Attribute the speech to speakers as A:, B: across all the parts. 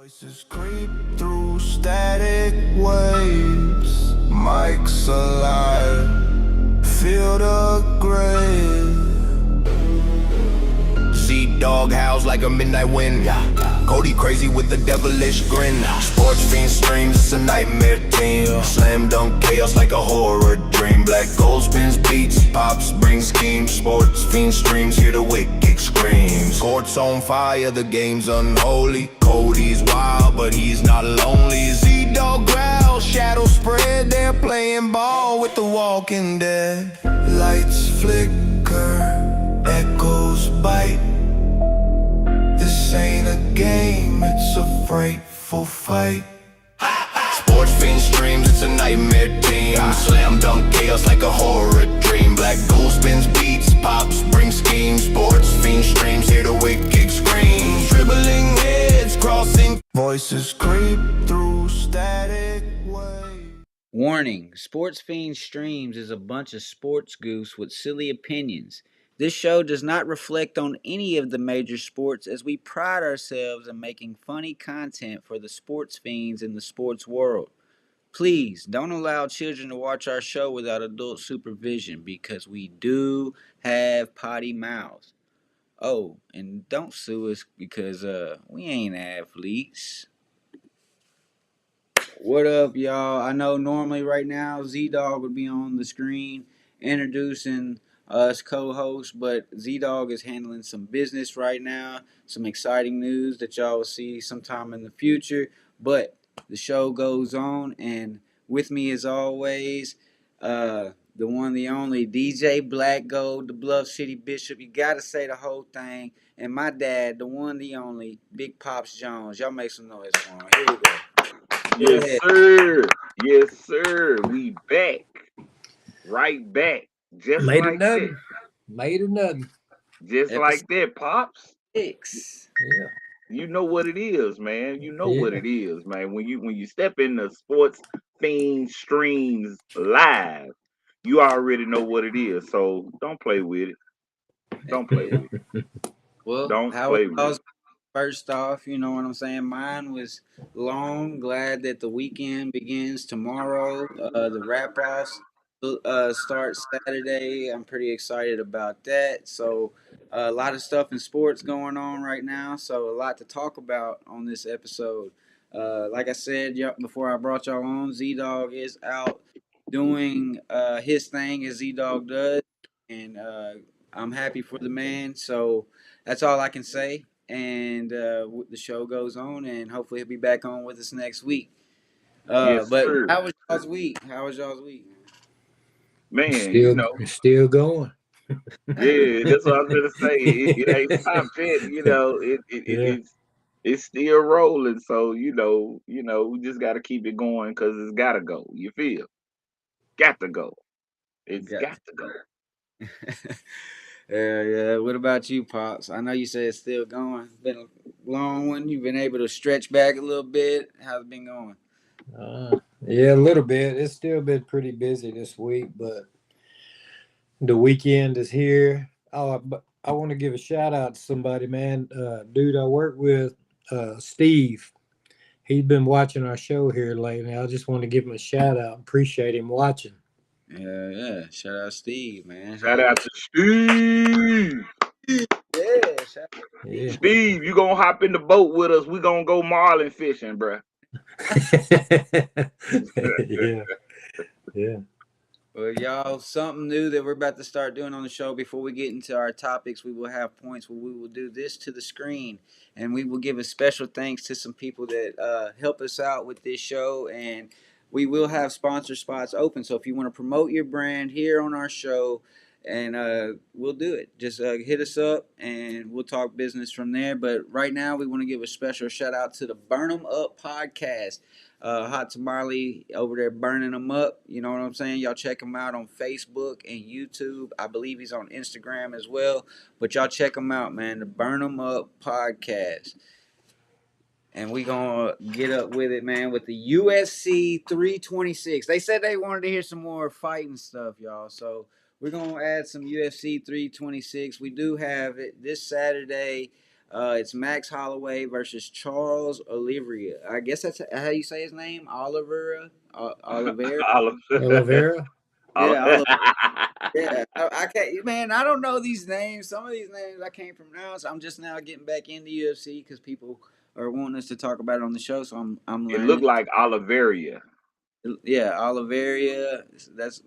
A: Voices creep through static waves. Mike's alive. Feel the grave. Z-Dogg howls like a midnight wind. Cody crazy with the devilish grin. Sports Fiens Streams, it's a nightmare team. Slam dunk chaos like a horror dream. BlackGold spins beats, pops bring schemes. Sports Fiens Streams, hear the wicked screams. Courts on fire, the game's unholy. Cody's wild, but he's not lonely. Z-Dogg growls, shadows spread. They're playing ball with the walking dead. Lights flicker, echoes bite. This ain't a game, it's a frightful fight. Sports Fiens Streams, it's a nightmare team. Slam dunk chaos like a horror dream. BlackGold spins beats, pops bring schemes. Sports Fiens Streams, hear the wicked screams. Dribbling heads, crossing voices creep through static waves.
B: Warning, Sports Fiends Streams is a bunch of sports goofs with silly opinions. This show does not reflect on any of the major sports, as we pride ourselves in making funny content for the sports fiends in the sports world. Please don't allow children to watch our show without adult supervision, because we do have potty mouths. Oh, and don't sue us because we ain't athletes. What up, y'all? I know normally right now Z-Dogg would be on the screen introducing us co-hosts, but Z-Dogg is handling some business right now, some exciting news that y'all will see sometime in the future. But the show goes on, and with me as always, the one, the only DJ BlackGold, the Bluff City Bishop. You gotta say the whole thing. And my dad, the one, the only, Big Pops Jones. Y'all make some noise for him. Here we go.
C: Yes, sir. Yes, sir. We back. Right back. Just
D: Made
C: like
D: of
C: that.
D: nothing. Made of nothing.
C: Just like that, Pops.
B: 6.
D: Yeah.
C: You know what it is, man. You know
D: Yeah.
C: what it is, man. When you step in the Sports Fiends Streams live, you already know what it is. So don't play with it. Don't play with it.
B: Well,
C: Don't
B: how
C: play
B: it
C: with
B: was,
C: it.
B: first off, you know what I'm saying? Mine was long. Glad that the weekend begins tomorrow. The wrap offs start Saturday. I'm pretty excited about that. So, a lot of stuff in sports going on right now. So, a lot to talk about on this episode. Like I said before I brought y'all on, Z-Dogg is out doing his thing as Z-Dogg does. And I'm happy for the man. So, that's all I can say. And the show goes on, and hopefully he'll be back on with us next week.
C: Yes,
B: But
C: sir.
B: how was y'all's week? How was y'all's week?
C: Man,
D: It's still going.
C: yeah, that's what I was gonna say. It ain't stopped yet.
D: Yeah.
C: It's still rolling. So we just got to keep it going because it's got to go. You feel? Got to go. It's got to go.
B: Yeah. What about you, Pops? I know you said it's still going. It's been a long one. You've been able to stretch back a little bit. How's it been going?
D: Yeah, a little bit. It's still been pretty busy this week, but the weekend is here. Oh, but I want to give a shout out to somebody, man. Dude I work with, Steve. He's been watching our show here lately. I just want to give him a shout out. Appreciate him watching.
B: Yeah. Shout out Steve, man.
C: Shout out to Steve.
D: Yeah.
C: Steve, you gonna hop in the boat with us? We gonna go marlin fishing, bruh.
D: Yeah.
B: Well, y'all, something new that we're about to start doing on the show. Before we get into our topics, we will have points where we will do this to the screen, and we will give a special thanks to some people that help us out with this show, and we will have sponsor spots open. So if you want to promote your brand here on our show, and we'll do it. Just hit us up, and we'll talk business from there. But right now, we want to give a special shout out to the Burn 'Em Up podcast. Hot Tamale over there burning them up. You know what I'm saying? Y'all check him out on Facebook and YouTube. I believe he's on Instagram as well. But y'all check him out, man. The Burn 'Em Up podcast. And we going to get up with it, man, with the UFC 326. They said they wanted to hear some more fighting stuff, y'all. So we're going to add some UFC 326. We do have it this Saturday. It's Max Holloway versus Charles Oliveira. I guess that's how you say his name, Oliveira. Oliveira.
D: Oliveira.
B: Yeah, yeah. I can't, man. I don't know these names. Some of these names I can't pronounce. I'm just now getting back into UFC because people are wanting us to talk about it on the show, so I'm
C: It looked
B: learning.
C: like Oliveria.
B: Yeah, Oliveira. That's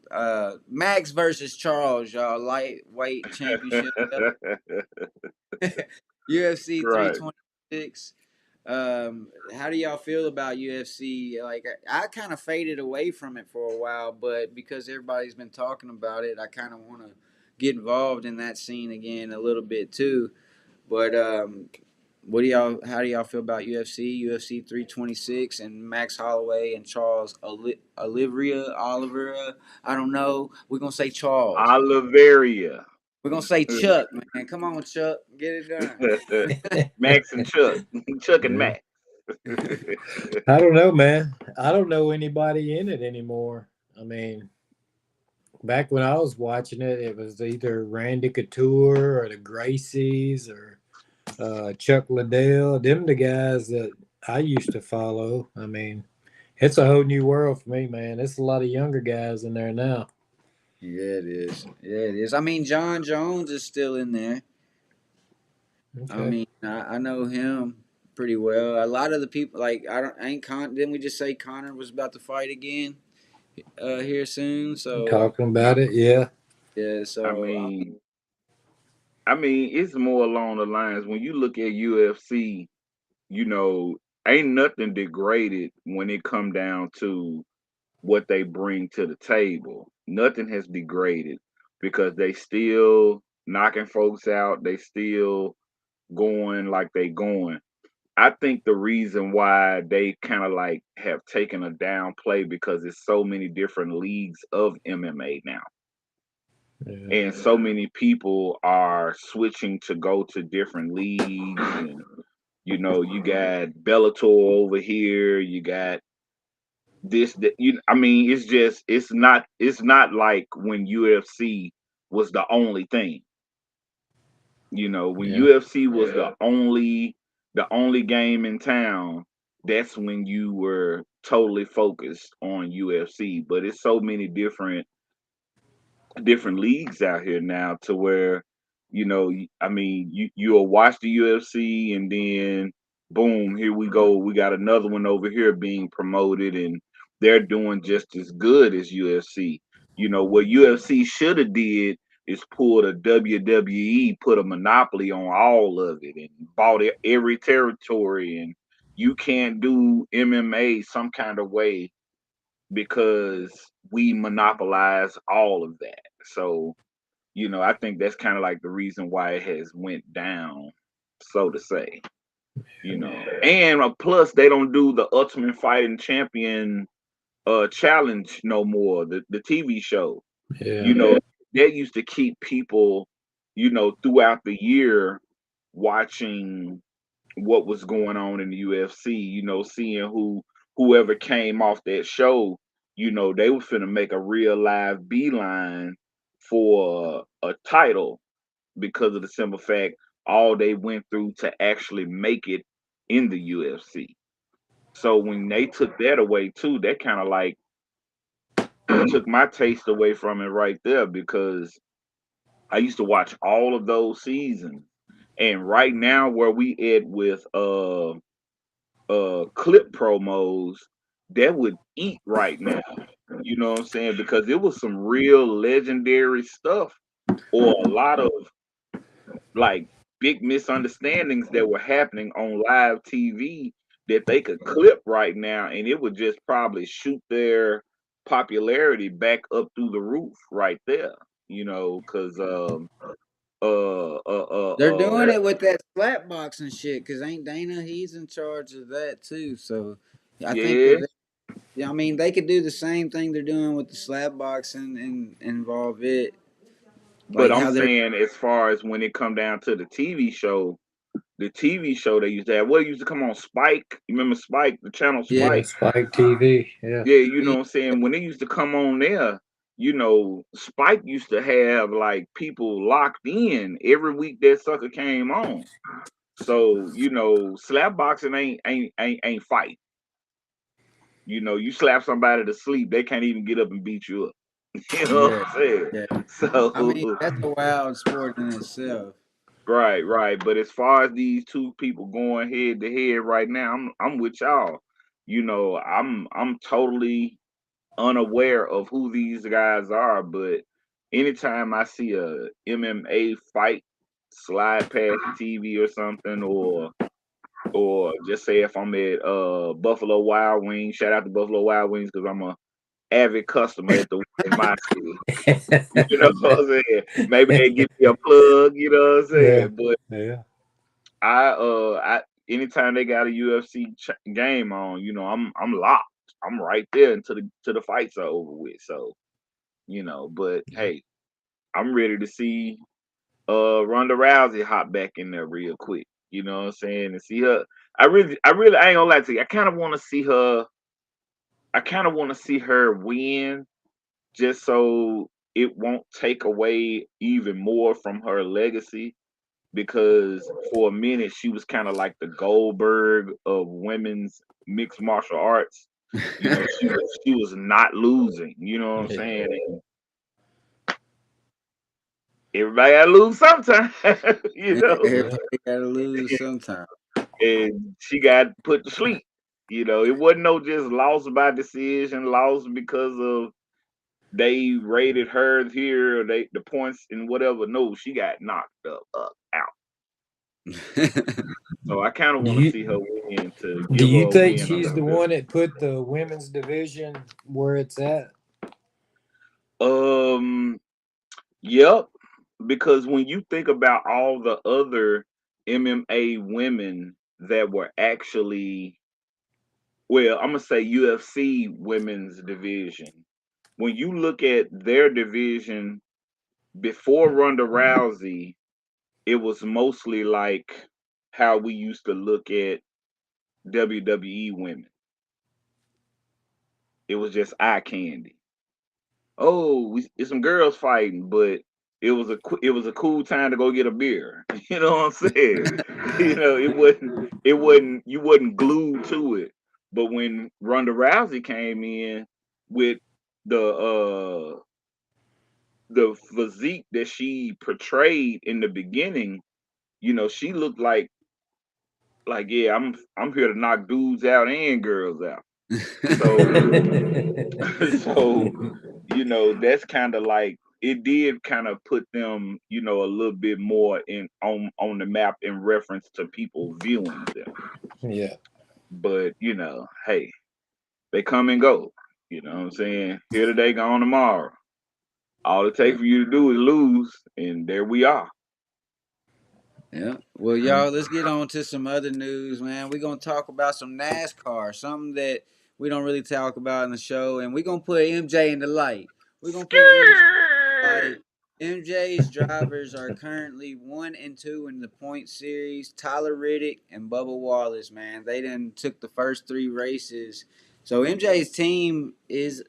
B: Max versus Charles, y'all. Lightweight championship. UFC
C: Right.
B: 326. How do y'all feel about UFC? Like, I kind of faded away from it for a while, but because everybody's been talking about it, I kind of want to get involved in that scene again a little bit too. But what do y'all? How do y'all feel about UFC 326, and Max Holloway and Charles Oliveira? I don't know. We're gonna say Charles.
C: Oliveria.
B: We're gonna say Chuck, man. Come on, Chuck, get it done.
C: Max and Chuck. Chuck and
D: Yeah.
C: Max.
D: I don't know, man. I don't know anybody in it anymore. I mean, back when I was watching it, it was either Randy Couture or the Gracies or Chuck Liddell. Them the guys that I used to follow. I mean, it's a whole new world for me, man. It's a lot of younger guys in there now.
B: Yeah, it is. Yeah, it is. I mean, John Jones is still in there. I
D: Okay.
B: mean, I know him pretty well. A lot of the people, like, I don't, ain't didn't we just say Connor was about to fight again here soon? So
D: Talking about it, yeah.
B: yeah,
C: I
B: so
C: mean, it's more along the lines when you look at UFC, ain't nothing degraded when it come down to what they bring to the table. Nothing has degraded because they still knocking folks out. They still going like they going. I think the reason why they kind of like have taken a down play because there's so many different leagues of MMA now.
D: Yeah.
C: And so many people are switching to go to different leagues and you got Bellator over here, you got this that it's not like when UFC was the only thing. When
D: Yeah.
C: UFC was the only game in town, that's when you were totally focused on UFC. But it's so many different leagues out here now to where you'll watch the UFC and then boom, here we go, we got another one over here being promoted and they're doing just as good as UFC. What UFC should have did is pull the WWE, put a monopoly on all of it and bought every territory, and you can't do MMA some kind of way because we monopolize all of that. So, I think that's kind of like the reason why it has went down, so to say. And plus they don't do the Ultimate Fighting Champion challenge no more, the TV show.
D: Yeah.
C: You know, that used to keep people, throughout the year watching what was going on in the UFC, seeing whoever came off that show, they were finna make a real live beeline for a title because of the simple fact all they went through to actually make it in the UFC. So when they took that away too, that kind of like took my taste away from it right there because I used to watch all of those seasons. And right now where we at with clip promos, that would eat right now. You know what I'm saying? Because it was some real legendary stuff or a lot of like big misunderstandings that were happening on live TV that they could clip right now and it would just probably shoot their popularity back up through the roof right there, because
B: they're doing it with that slap box and shit. Cause ain't Dana? He's in charge of that too. So I think
C: yeah.
B: that yeah, I mean they could do the same thing they're doing with the slap box and involve it
C: But
B: like
C: I'm
B: how they're
C: saying as far as when it come down to the TV show they used to have, what used to come on Spike. You remember Spike, the channel
B: yeah
D: Yeah.
C: Spike?
D: Spike TV. Yeah.
C: Yeah, you know
B: yeah.
C: what I'm saying? When it used to come on there, Spike used to have like people locked in every week that sucker came on. So, you know, slap boxing ain't fight. You know, you slap somebody to sleep, they can't even get up and beat you up. You know
B: Yeah,
C: what I'm saying?
B: yeah. I mean,
C: So
B: that's a wild sport in itself.
C: right. But as far as these two people going head to head right now, I'm with y'all. You know, I'm totally unaware of who these guys are, but anytime I see a MMA fight slide past TV or something, or just say if I'm at Buffalo Wild Wings, shout out to Buffalo Wild Wings because I'm a avid customer at the in my city. You know what I'm saying? Maybe they give me a plug, you know what I'm
D: Yeah.
C: saying? But
D: Yeah.
C: I anytime they got a UFC game on, you know, I'm locked. I'm right there until the fights are over with. So, you know, but hey, I'm ready to see Ronda Rousey hop back in there real quick. You know what I'm saying? And see her. I ain't gonna lie to you. I kind of want to see her. I kind of want to see her win, just so it won't take away even more from her legacy. Because for a minute she was kind of like the Goldberg of women's mixed martial arts. You know, she was not losing. You know what I'm
D: Yeah.
C: saying? And everybody gotta lose sometime. You know,
D: Yeah.
B: Everybody gotta lose sometime.
C: and she got put to sleep. You know, it wasn't no just lost by decision, lost because of they rated her here or the points and whatever. No, she got knocked up out. So I kind of
D: Do
C: want to
D: you
C: see her win to
D: do
C: give her
D: you
C: a
D: think
C: win
D: she's
C: under
D: the
C: her belt.
D: one that put the women's division where it's at?
C: Um, yep. Because when you think about all the other MMA women that were actually, well, I'm gonna say UFC women's division. When you look at their division before Ronda Rousey, it was mostly like how we used to look at WWE women. It was just eye candy. Oh, it's some girls fighting, but it was a cool time to go get a beer. You know what I'm saying? You know, it wasn't you wasn't glued to it. But when Ronda Rousey came in with the the physique that she portrayed in the beginning, you know, she looked like yeah, I'm here to knock dudes out and girls out. So so you know, that's kind of like it did kind of put them, you know, a little bit more in on the map in reference to people viewing them.
D: Yeah.
C: But you know, hey, they come and go. You know what I'm saying? Here today, gone tomorrow. All it takes for you to do is lose, and there we are.
B: Yeah. Well, y'all, let's get on to some other news, man. We're gonna talk about some NASCAR, something that we don't really talk about in the show, and we're gonna put MJ in the light. We're gonna put MJ in the light. MJ's drivers are currently 1 and 2 in the point series. Tyler Riddick and Bubba Wallace, man, they done took the first 3 races. So MJ's team is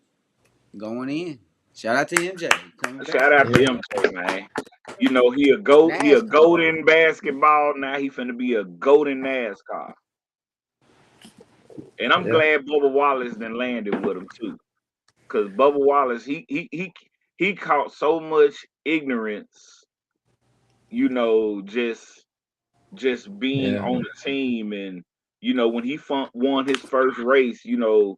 B: going in. Shout out to MJ coming back.
C: Shout out to
D: Yeah.
C: MJ, man. You know he a goat. He a goat
B: NASCAR.
C: in basketball. Now he finna be a goat in NASCAR. And I'm
D: Yeah.
C: glad Bubba Wallace then landed with him too, because Bubba Wallace he caught so much ignorance, you know, just being
D: Yeah.
C: on the team, and you know when he won his first race, you know,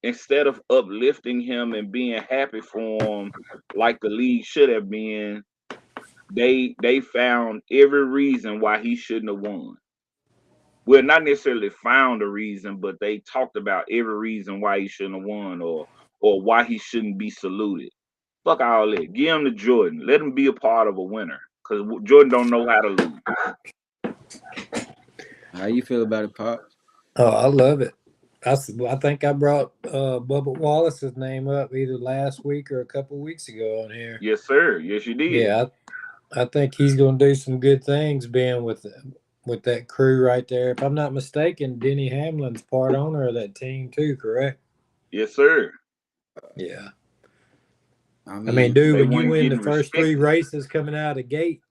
C: instead of uplifting him and being happy for him like the league should have been, they found every reason why he shouldn't have won. Well, not necessarily found a reason, but they talked about every reason why he shouldn't have won, or why he shouldn't be saluted. Fuck all that. Give him to Jordan. Let him be a part of a winner, because Jordan don't know how to lose.
B: How you feel about it, Pops?
D: Oh, I love it. I think I brought Bubba Wallace's name up either last week or a couple weeks ago on here.
C: Yes, sir. Yes, you did.
D: Yeah, I think he's going to do some good things being with that crew right there. If I'm not mistaken, Denny Hamlin's part owner of that team too, correct?
C: Yes, sir.
D: Yeah.
B: I
D: I mean,
B: mean,
D: dude,
C: They
D: when you
C: weren't
D: win the
C: getting
D: first 3
C: respected.
D: races coming out of the gate,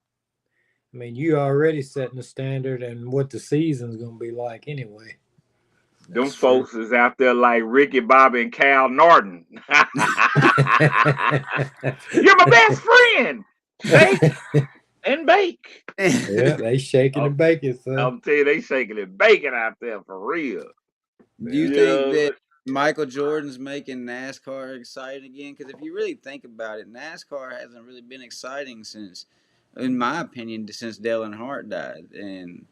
D: I mean, you already setting the standard and what the season's gonna be like anyway.
C: Them
B: That's true.
C: folks is out there like Ricky Bobby and Cal Norton. You're my best friend. Shake and bake.
D: Yeah, they shaking
C: I'm,
D: and baking, son.
C: I'm telling you, they shaking and baking out there for real.
B: Do you
D: Yeah.
C: You
B: think
C: know,
B: that Michael Jordan's making NASCAR exciting again? Because if you really think about it, NASCAR hasn't really been exciting since, in my opinion, since Dale Earnhardt died. And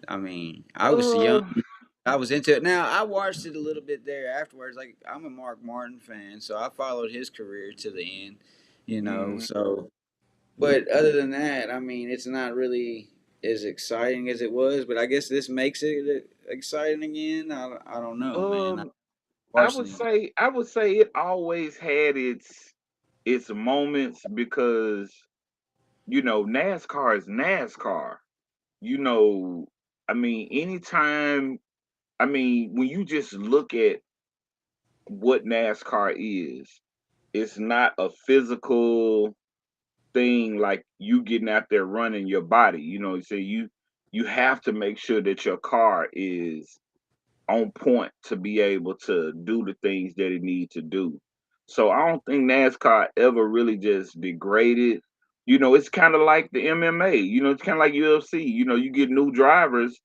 B: I mean, I was young.
C: uh,
B: I was into it. Now I watched it a little bit there afterwards. Like I'm a Mark Martin fan, so I followed his career to the end. You know,
C: mm,
B: so but other than that, I mean, it's not really as exciting as it was. But I guess this makes it exciting again. I don't know, man. I
C: um,
B: watching it.
C: I would say it always had its moments because NASCAR is NASCAR. You know, I mean, anytime, I mean, when you just look at what NASCAR is, it's not a physical thing like you getting out there running your body. So you have to make sure that your car is on point to be able to do the things that it needs to do. So I don't think NASCAR ever really just degraded. It's kind of like the MMA. It's kind of like UFC. You get new drivers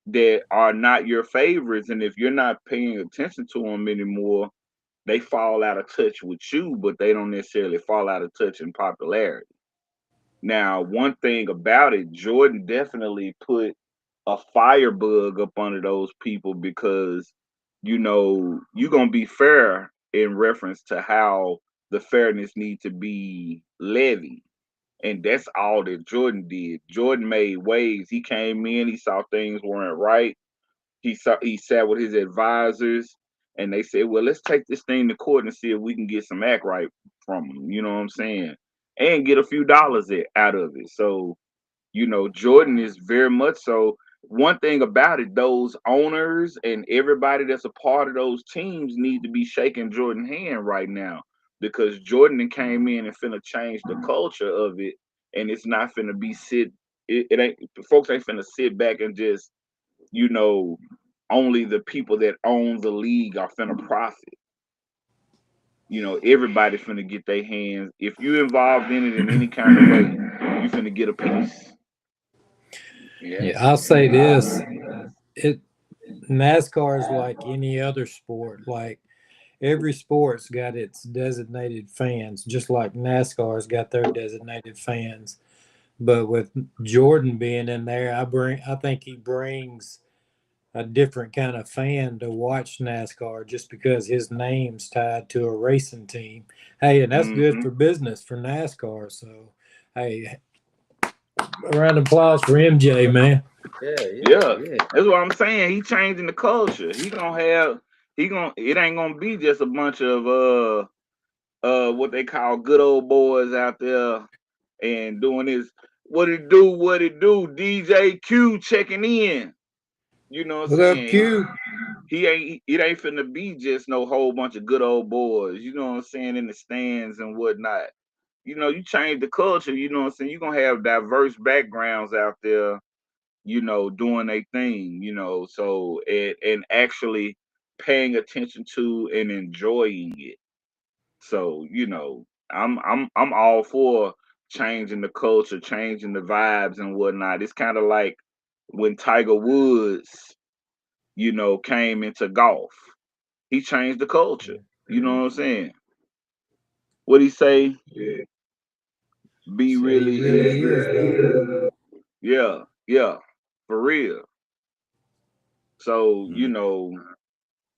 C: that are not your favorites, and if you're not paying attention to them anymore, they fall out of touch with you, but they don't necessarily fall out of touch in popularity. Now, one thing about it, Jordan definitely put a firebug up under those people because, you're going to be fair in reference to how the fairness need to be levied. And that's all that Jordan did. Jordan made waves. He came in, he saw things weren't right. He sat with his advisors and they said, well, let's take this thing to court and see if we can get some act right from him. You know what I'm saying? And get a few dollars out of it. So, Jordan is very much so. One thing about it, those owners and everybody that's a part of those teams need to be shaking Jordan's hand right now because Jordan came in and finna change the culture of it, and it's not finna be it ain't folks ain't finna sit back and just you know only the people that own the league are finna profit. Everybody finna get their hands. If you involved in it in any kind of way, you finna get a piece. Yeah.
D: Yeah, I'll say this. It NASCAR is like any other sport. Like every sport's got its designated fans, just like NASCAR's got their designated fans. But with Jordan being in there, I think he brings a different kind of fan to watch NASCAR just because his name's tied to a racing team. Hey, and that's good
C: Hmm.
D: for business for NASCAR. So, hey, a round of applause for MJ, man.
B: Yeah, yeah,
C: Yeah,
B: yeah.
C: that's what I'm saying. He changing the culture. It ain't gonna be just a bunch of what they call good old boys out there and doing this. What it do, DJ Q checking in. You know what I'm
D: What up,
C: saying?
D: Q?
C: It ain't finna be just no whole bunch of good old boys, you know what I'm saying, in the stands and whatnot. You change the culture, you know what I'm saying? You're gonna have diverse backgrounds out there, doing a thing, so and actually paying attention to and enjoying it. So, I'm all for changing the culture, changing the vibes and whatnot. It's kind of like when Tiger Woods, came into golf. He changed the culture. You know what I'm saying? What he say? Be
D: Said he
C: really
D: really is, though.
C: yeah, yeah, for real. So,
B: Mm.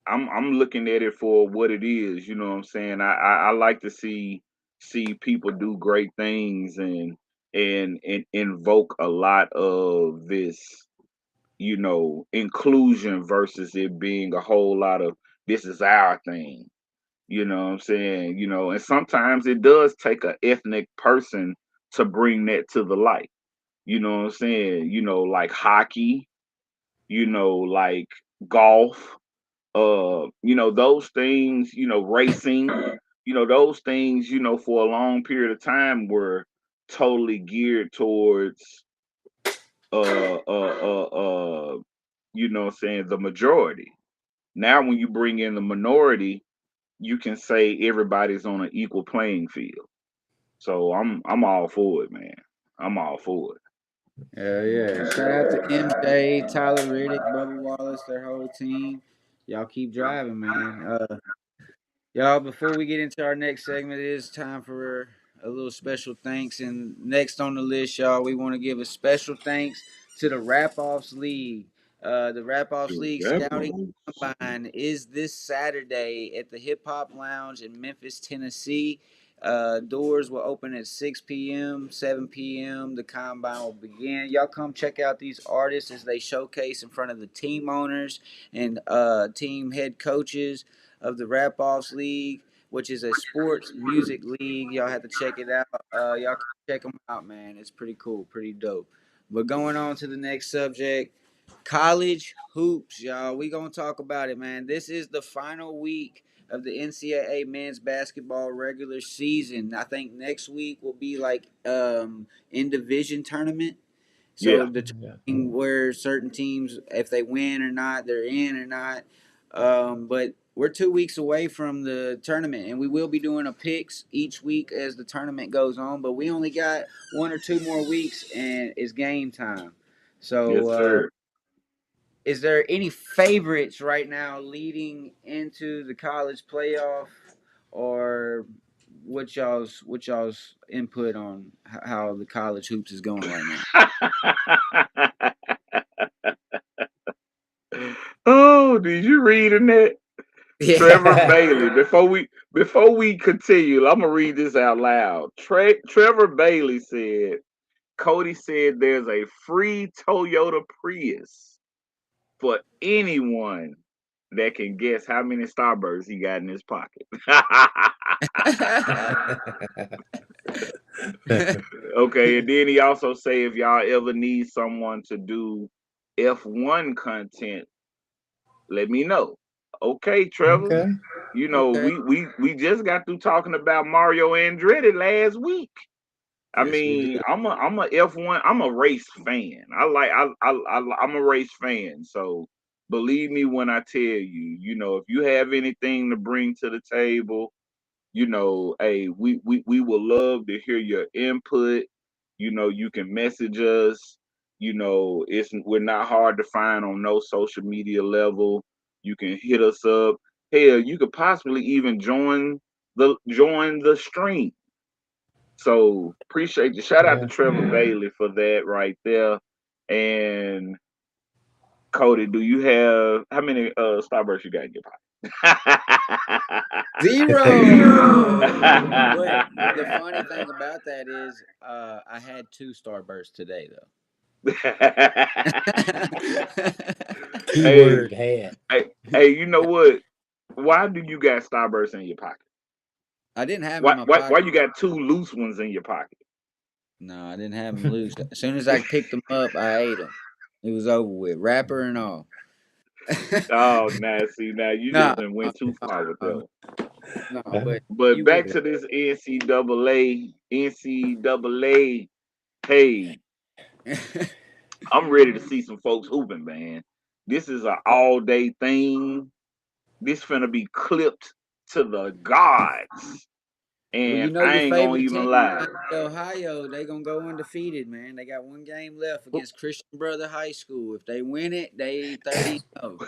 C: I'm looking at it for what it is. You know what I'm saying? I like to see people do great things and invoke a lot of this, inclusion versus it being a whole lot of this is our thing. You know what I'm saying? And sometimes it does take an ethnic person to bring that to the light. You know what I'm saying? Like hockey, like golf, those things, racing, those things, for a long period of time were totally geared towards you know what I'm saying, the majority. Now when you bring in the minority, you can say everybody's on an equal playing field. So I'm all for it, man. I'm all for it.
B: Yeah. Shout out to MJ, Tyler Riddick, Bubba Wallace, their whole team. Y'all keep driving, man. Y'all, before we get into our next segment, it is time for a little special thanks. And next on the list, y'all, we want to give a special thanks to the Rap Offs League. The Rap Offs League Scouting Combine is this Saturday at the Hip Hop Lounge in Memphis, Tennessee. Doors will open at 6 p.m., 7 p.m. The combine will begin. Y'all come check out these artists as they showcase in front of the team owners and team head coaches of the Rap Offs League, which is a sports music league. Y'all have to check it out. Y'all can check them out, man. It's pretty cool, pretty dope. But going on to the next subject, college hoops, y'all. We gonna talk about it, man. This is the final week of the NCAA men's basketball regular season. I think next week will be like in division tournament.
C: Yeah.
B: So determining where certain teams, if they win or not, they're in or not. But we're 2 weeks away from the tournament, and we will be doing a picks each week as the tournament goes on. But we only got 1 or 2 more weeks, and it's game time.
C: Yes,
B: So,
C: sir.
B: is there any favorites right now leading into the college playoff, or what y'all's input on how the college hoops is going right now?
C: Oh, did you read in that? Trevor
B: Yeah.
C: Bailey. Before we continue, I'm gonna read this out loud. Trevor Bailey said, Cody said there's a free Toyota Prius for anyone that can guess how many Starbursts he got in his pocket. Okay, and then he also say if y'all ever need someone to do F1 content, let me know. Okay, Trevor.
D: Okay.
C: You know,
B: Okay.
C: we just got through talking about Mario Andretti last week. I
B: Yes, we
C: mean,
B: did.
C: I'm a F1. I'm a race fan. I'm a race fan. So believe me when I tell you, you know, if you have anything to bring to the table, you know, hey, we will love to hear your input. You know, you can message us. You know, we're not hard to find on no social media level. You can hit us up. Hell, you could possibly even join the stream. So appreciate you. Shout out to
D: Yeah.
C: Trevor Bailey for that right there. And Cody, do you have how many Starbursts you got in your pocket?
B: 0. But the funny thing about that is, I had 2 starbursts today though.
C: Hey,
D: Keyword had.
C: hey, you know what? Why do you got Starbursts in your pocket?
B: I didn't have them in
C: Why
B: my
C: why
B: pocket.
C: why you got two loose ones in your pocket?
B: No, I didn't have them loose. As soon as I picked them up, I ate them. It was over with, wrapper and all.
C: Oh, now see, now you
B: No,
C: just done
B: no,
C: went too far with
B: no,
C: them.
B: no, but
C: But
B: you with
C: back
B: it.
C: to this NCAA. Hey, I'm ready to see some folks hooping, man. This is an all day thing. This finna be clipped to the gods.
B: Well,
C: And I
B: your
C: ain't gonna
B: favorite team,
C: even lie.
B: Ohio, they gonna go undefeated, man. They got 1 game left against Christian Brother High School. If they win it, they 30-0.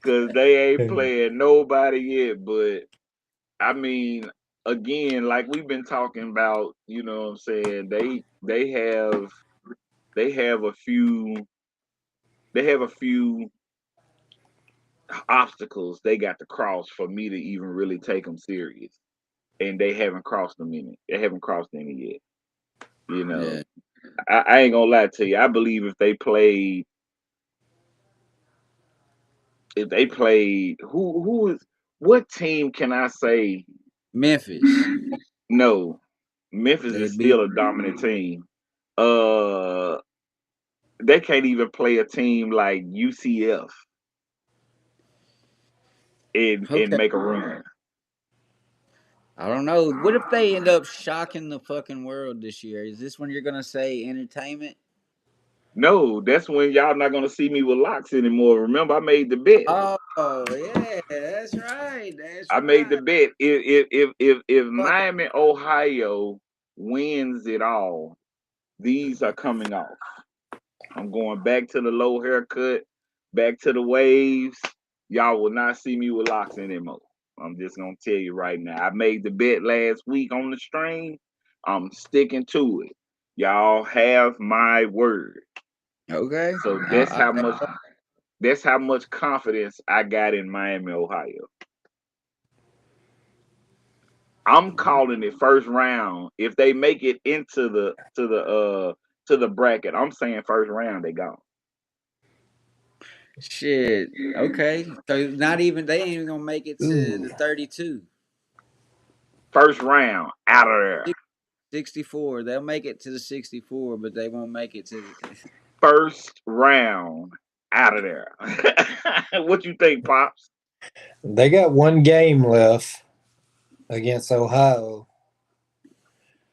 C: Cause they ain't playing nobody yet. But I mean, again, like we've been talking about, you know what I'm saying? They have a few they have a few obstacles they got to cross for me to even really take them serious. And they haven't crossed them any. They haven't crossed any yet. You know,
B: Yeah.
C: I ain't gonna lie to you. I believe if they played, who is what team can I say?
B: Memphis.
C: No, Memphis
B: They
C: is
B: beat.
C: still a dominant team. Uh, they can't even play a team like UCF and
B: Okay.
C: make a run.
B: I don't know. What if they end up shocking the fucking world this year? Is this when you're gonna say entertainment?
C: No, that's when y'all not gonna see me with locks anymore. Remember, I made the bet.
B: Oh yeah, that's right. That's
C: I made the
B: right.
C: bet. If
B: Fuck.
C: Miami, Ohio wins it all, these are coming off. I'm going back to the low haircut, back to the waves. Y'all will not see me with locks anymore. I'm just gonna tell you right now. I made the bet last week on the stream. I'm sticking to it. Y'all have my word.
B: Okay.
C: So that's how much confidence I got in Miami, Ohio. I'm calling it first round. If they make it into the bracket, I'm saying first round they gone.
B: Shit. Okay. So not even they ain't even gonna make it to the
D: Ooh.
B: 32.
C: First round out of there.
B: 64. They'll make it to the 64, but they won't make it to the
C: First round out of there. What you think, Pops?
D: They got one game left against Ohio.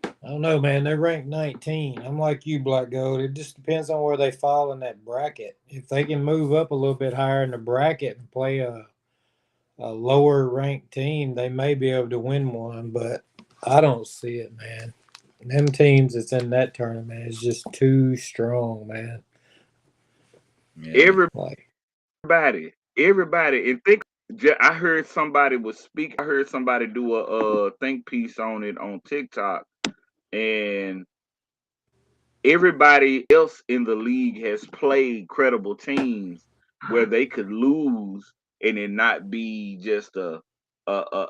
D: I don't know, man. They're ranked 19. I'm like you, BlackGold. It just depends on where they fall in that bracket. If they can move up a little bit higher in the bracket and play a lower ranked team, they may be able to win one, but I don't see it, man. Them teams that's in that tournament is just too strong, man.
B: Yeah.
D: Like,
C: Everybody, and think. I heard somebody was speak. I heard somebody do a think piece on it on TikTok, and everybody else in the league has played credible teams where they could lose and it not be just a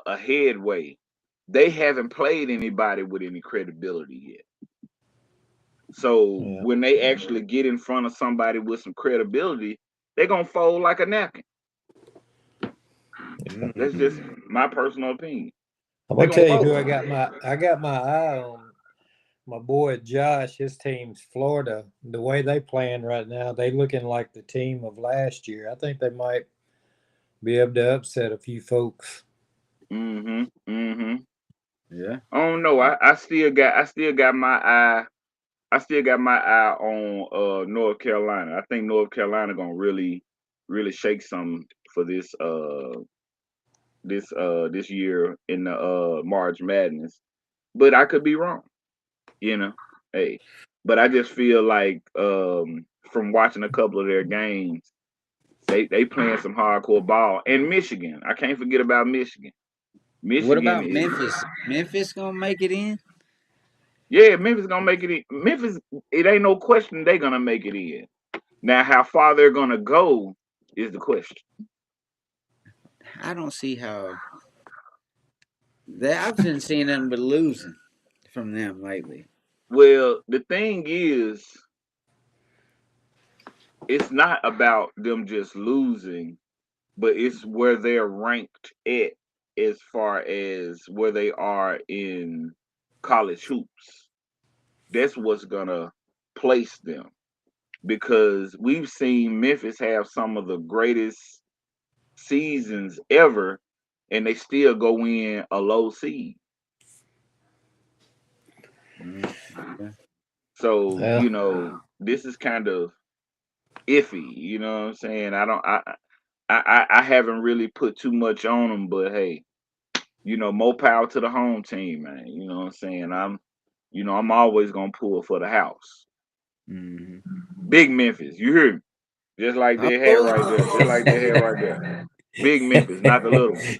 C: headway. They haven't played anybody with any credibility yet. So
D: yeah.
C: when they actually get in front of somebody with some credibility, they're gonna fold like a napkin. That's just my personal opinion.
D: I'm
C: They're
D: gonna
C: gonna
D: tell you who
C: fold.
D: I got my eye on. My boy Josh, his team's Florida. The way they playing right now, they looking like the team of last year. I think they might be able to upset a few folks.
C: Mm-hmm. Mm-hmm.
B: Yeah.
C: I don't know. I still got my eye. I still got my eye on North Carolina. I think North Carolina gonna really, really shake some for this year in the March Madness. But I could be wrong, you know. Hey. But I just feel like from watching a couple of their games, they playing some hardcore ball. And Michigan. I can't forget about Michigan.
B: What
C: Michigan
B: about
C: is
B: Memphis? Memphis gonna make it in?
C: yeah, Memphis gonna make it in. Memphis, it ain't no question they gonna make it in. Now, how far they're gonna go is the question.
B: I don't see how that I've been seeing nothing but losing from them lately.
C: Well, the thing is, it's not about them just losing, but it's where they're ranked at as far as where they are in college hoops. That's what's gonna place them because we've seen Memphis have some of the greatest seasons ever, and they still go in a low seed.
B: Okay.
C: So,
D: Yeah.
C: this is kind of iffy, you know what I'm saying? I haven't really put too much on them, but hey, more power to the home team, man. You know what I'm saying? I'm always gonna pull for the house.
B: Mm-hmm.
C: Big Memphis, you hear me? Just like
B: I'm
C: they had
B: pulling.
C: right there. Just like they had right there. Big Memphis, not the little one.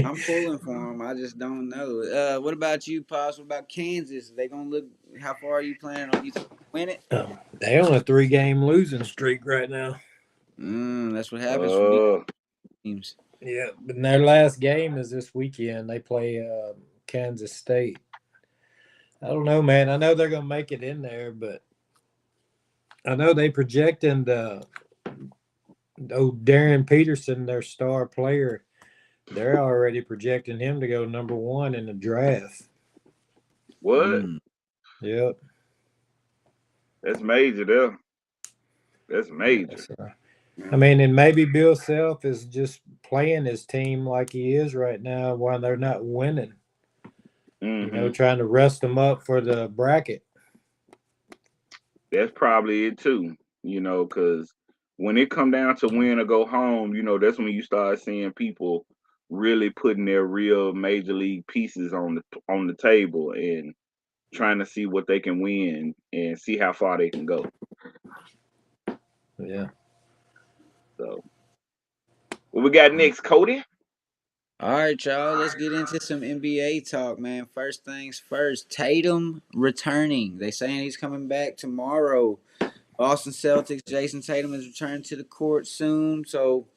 B: I'm pulling for them. I just don't know. What about you, Pops? What about Kansas? They gonna look? How far are you planning on? You win it?
D: They on a 3-game losing streak right now.
B: That's what happens from these
C: Uh
B: teams.
D: Yeah, but their last game is this weekend. They play Kansas State. I don't know, man. I know they're gonna make it in there, but I know they projecting Darren Peterson, their star player. They're already projecting him to go number 1 in the draft.
C: what?
D: Yep.
C: That's major there. That's major.
D: So, I mean, and maybe Bill Self is just playing his team like he is right now while they're not winning. You know, trying to rest them up for the bracket.
C: That's probably it too. You know, because when it come down to win or go home, you know, that's when you start seeing people really putting their real major league pieces on the table and trying to see what they can win and see how far they can go.
D: Yeah.
C: So, what we got next, Cody?
B: All right, y'all. Let's get into some NBA talk, man. First things first. Tatum returning. They saying he's coming back tomorrow. Boston Celtics. Jason Tatum is returning to the court soon. So,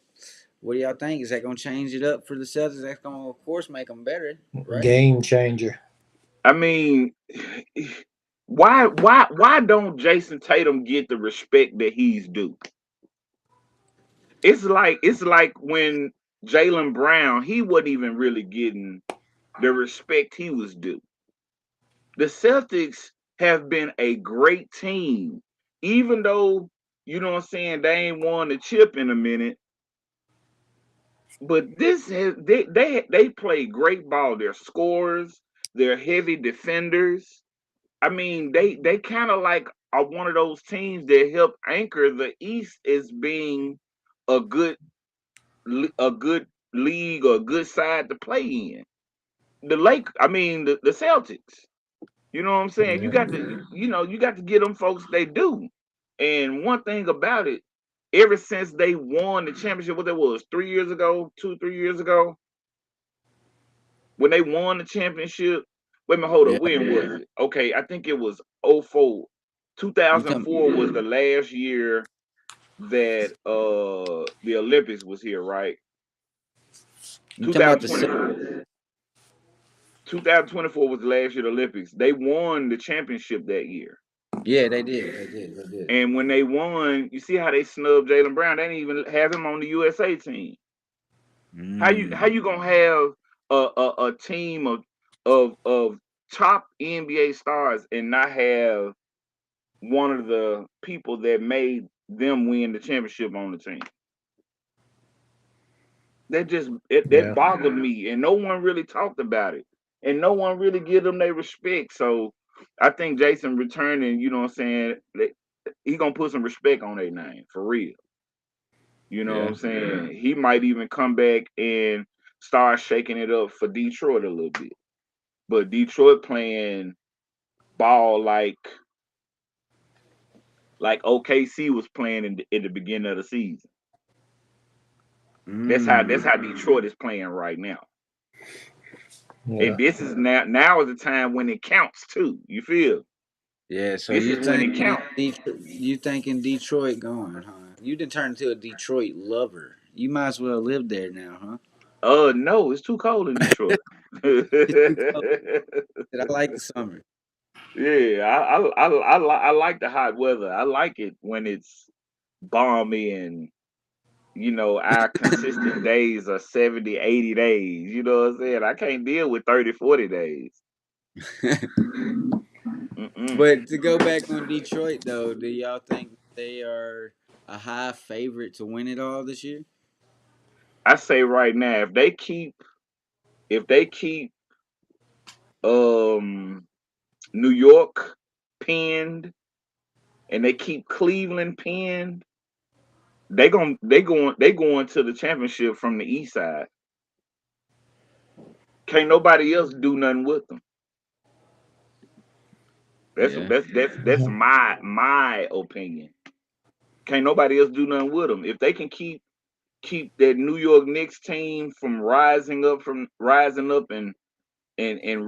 B: what do y'all think? Is that going to change it up for the Celtics? That's going to, of course, make them better, right?
D: Game changer.
C: I mean, why don't Jason Tatum get the respect that he's due? It's like when Jaylen Brown, he wasn't even really getting the respect he was due. The Celtics have been a great team, even though, you know what I'm saying, they ain't won the chip in a minute. But they play great ball. They're scorers, they're heavy defenders. I mean, they kind of like are one of those teams that help anchor the East as being a good league or a good side to play in. The Celtics. You know what I'm saying? You got to get them folks they do. And one thing about it, ever since they won the championship, what that was 3 years ago, 3 years ago, when they won the championship. Wait a minute, hold up. When was it? Okay, I think it was 04. 2004 was the last year that the Olympics was here, right? 2024. 2024 was the last year of the Olympics. They won the championship that year.
B: Yeah, they did.
C: And when they won, you see how they snubbed Jaylen Brown. They didn't even have him on the USA team. How you gonna have a team of top NBA stars and not have one of the people that made them win the championship on the team? That bothered me, and no one really talked about it, and no one really give them their respect. So I think Jason returning, you know what I'm saying, he gonna put some respect on their name for real. You know what I'm saying? He might even come back and start shaking it up for Detroit a little bit. But Detroit playing ball like OKC was playing in the beginning of the season. That's how Detroit is playing right now. Yeah. And this is now is the time when it counts too. You feel?
B: Yeah, so
C: this is when it counts.
B: You thinking Detroit going, huh? You done turned into a Detroit lover. You might as well live there now, huh?
C: No, it's too cold in Detroit.
B: It's too cold. I like the summer.
C: Yeah, I like the hot weather. I like it when it's balmy and, you know, our consistent days are 70, 80 days. You know what I'm saying? I can't deal with 30, 40 days.
B: But to go back on Detroit, though, do y'all think they are a high favorite to win it all this year?
C: I say right now, if they keep New York pinned and they keep Cleveland pinned, they going to the championship from the east side. Can't nobody else do nothing with them. That's my opinion. Can't nobody else do nothing with them. If they can keep that New York Knicks team from rising up and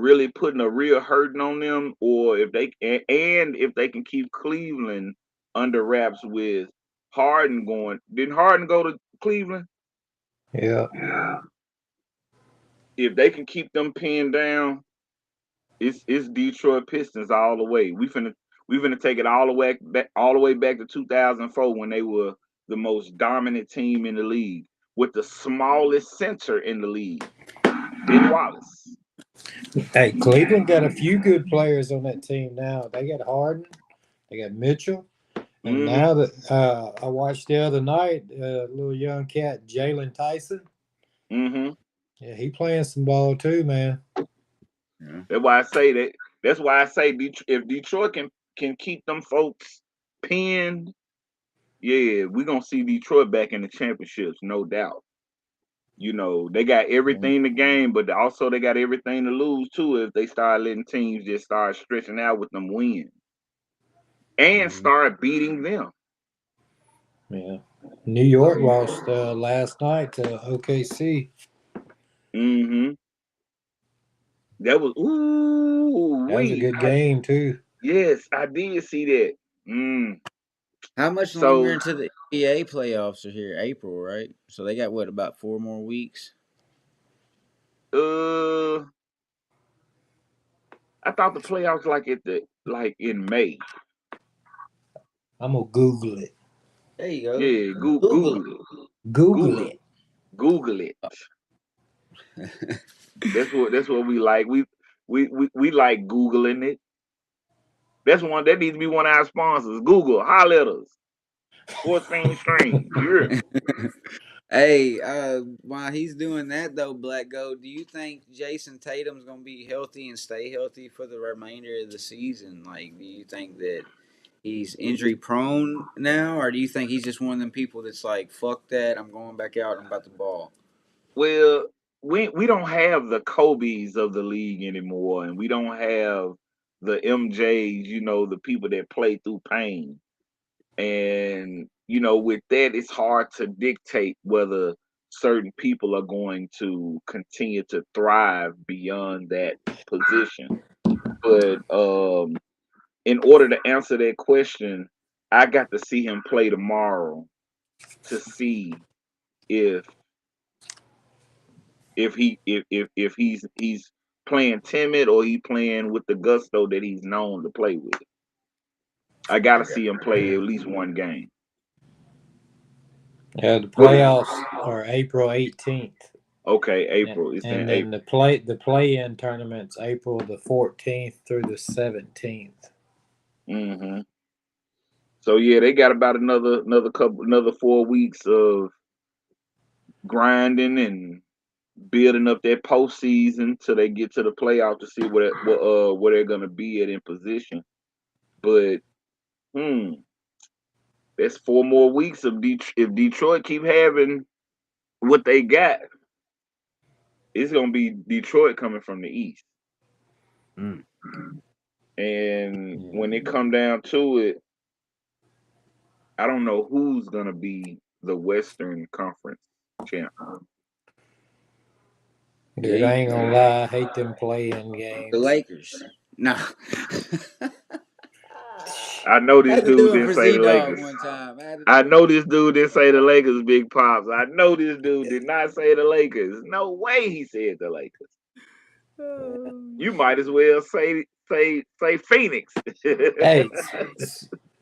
C: really putting a real hurting on them, or if they can keep Cleveland under wraps with Harden going. Didn't Harden go to Cleveland?
D: Yeah.
C: If they can keep them pinned down, it's Detroit Pistons all the way. We finna take it all the way back to 2004 when they were the most dominant team in the league with the smallest center in the league, Ben Wallace.
D: Hey, Cleveland got a few good players on that team now. They got Harden, they got Mitchell, and now that I watched the other night, little young cat Jalen Tyson.
C: Mm-hmm.
D: Yeah, he playing some ball too, man.
B: Yeah.
C: That's why I say that. That's why I say if Detroit can keep them folks pinned, yeah, we're gonna see Detroit back in the championships, no doubt. You know, they got everything to gain, but also they got everything to lose too if they start letting teams just start stretching out with them wins and start beating them.
D: Yeah. New York lost last night to OKC.
C: Mm-hmm. That was
D: That was a good game too.
C: yes, I did see that. Mm.
B: How much longer
C: So
B: into the NBA playoffs are here? April, right? So they got what, about 4 more weeks?
C: I thought the playoffs like in May.
D: I'm gonna Google it.
B: There you go.
C: Yeah,
B: Google
C: Google it.
D: Google it.
C: Google it. That's what we like. We like Googling it. That needs to be one of our sponsors. Google, holler at us. Sports Fiens Streams. Yeah.
B: Hey, while he's doing that though, BlackGold, do you think Jason Tatum's gonna be healthy and stay healthy for the remainder of the season? Like, do you think that he's injury prone now, or do you think he's just one of them people that's like, fuck that, I'm going back out, I'm about to ball?
C: Well, we don't have the Kobe's of the league anymore, and we don't have the MJs, the people that play through pain. And, with that, it's hard to dictate whether certain people are going to continue to thrive beyond that position. But in order to answer that question, I got to see him play tomorrow to see if he's playing timid or he playing with the gusto that he's known to play with. I got to see him play at least one game.
D: Yeah, the playoffs are April 18th.
C: Okay, April.
D: And then the play-in tournament's April the 14th through the 17th.
C: Mm-hmm. So yeah, they got about another 4 weeks of grinding and building up that postseason till they get to the playoff to see where they're gonna be at in position. But that's 4 more weeks of if Detroit keep having what they got, it's gonna be Detroit coming from the East.
B: Mm.
C: And when it come down to it, I don't know who's gonna be the Western Conference champ.
D: Dude, I ain't gonna lie, I hate them play-in games.
B: The Lakers. No.
C: I know this
B: I had to
C: dude
B: do it
C: didn't
B: for
C: say the
B: Z-Dogg
C: Lakers.
B: one time.
C: I know this dude didn't say the Lakers, Big Pops. I know this dude did not say the Lakers. No way he said the Lakers. You might as well say Phoenix.
D: Hey,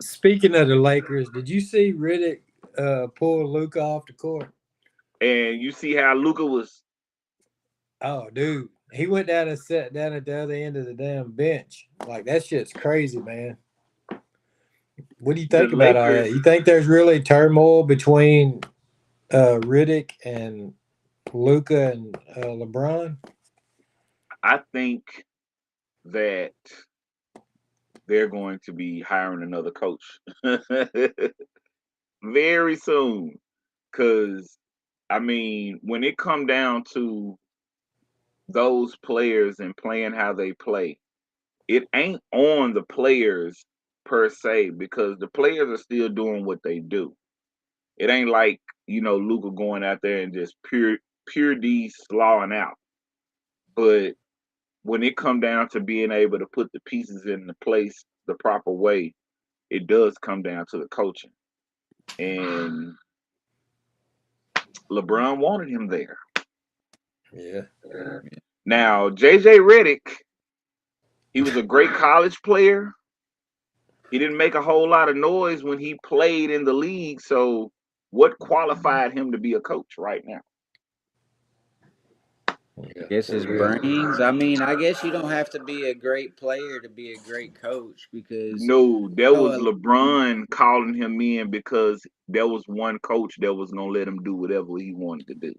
D: speaking of the Lakers, did you see Riddick pull Luka off the court?
C: And you see how Luka was.
D: Oh, dude, he went down and sat down at the other end of the damn bench. Like, that shit's crazy, man. What do you think about all that? You think there's really turmoil between Riddick and Luka and LeBron?
C: I think that they're going to be hiring another coach very soon. Because, I mean, when it come down to those players and playing how they play, it ain't on the players per se, because the players are still doing what they do. It ain't like, Luka going out there and just pure D slawing out. But when it come down to being able to put the pieces in the place the proper way, it does come down to the coaching. And LeBron wanted him there.
D: Yeah.
C: Now, JJ Redick, he was a great college player. He didn't make a whole lot of noise when he played in the league. So what qualified him to be a coach right now?
B: I guess his brains. I mean, I guess you don't have to be a great player to be a great coach, because
C: No, that was LeBron calling him in because there was one coach that was gonna let him do whatever he wanted to do.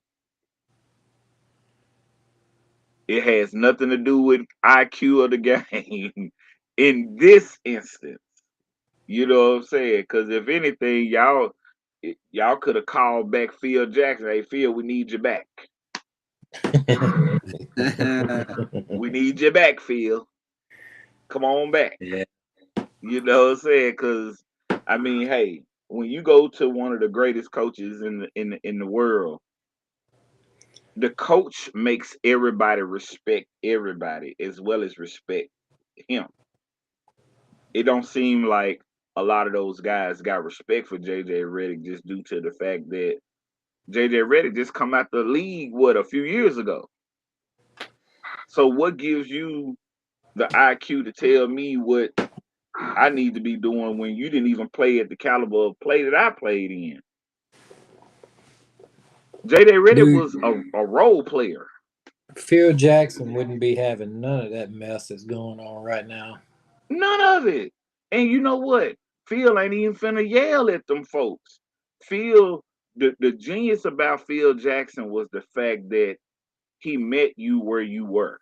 C: It has nothing to do with IQ of the game in this instance. You know what I'm saying? Because if anything, y'all could have called back Phil Jackson. Hey, Phil, we need you back. We need you back, Phil. Come on back.
B: Yeah.
C: You know what I'm saying? Because I mean, hey, when you go to one of the greatest coaches in the world, the coach makes everybody respect everybody as well as respect him. It don't seem like a lot of those guys got respect for JJ Redick just due to the fact that JJ Redick just come out the league a few years ago. So what gives you the IQ to tell me what I need to be doing when you didn't even play at the caliber of play that I played in? JJ Redick
D: Dude,
C: was a role player.
D: Phil Jackson wouldn't be having none of that mess that's going on right now.
C: None of it. And you know what? Phil ain't even finna yell at them folks. Phil, the genius about Phil Jackson was the fact that he met you where you were.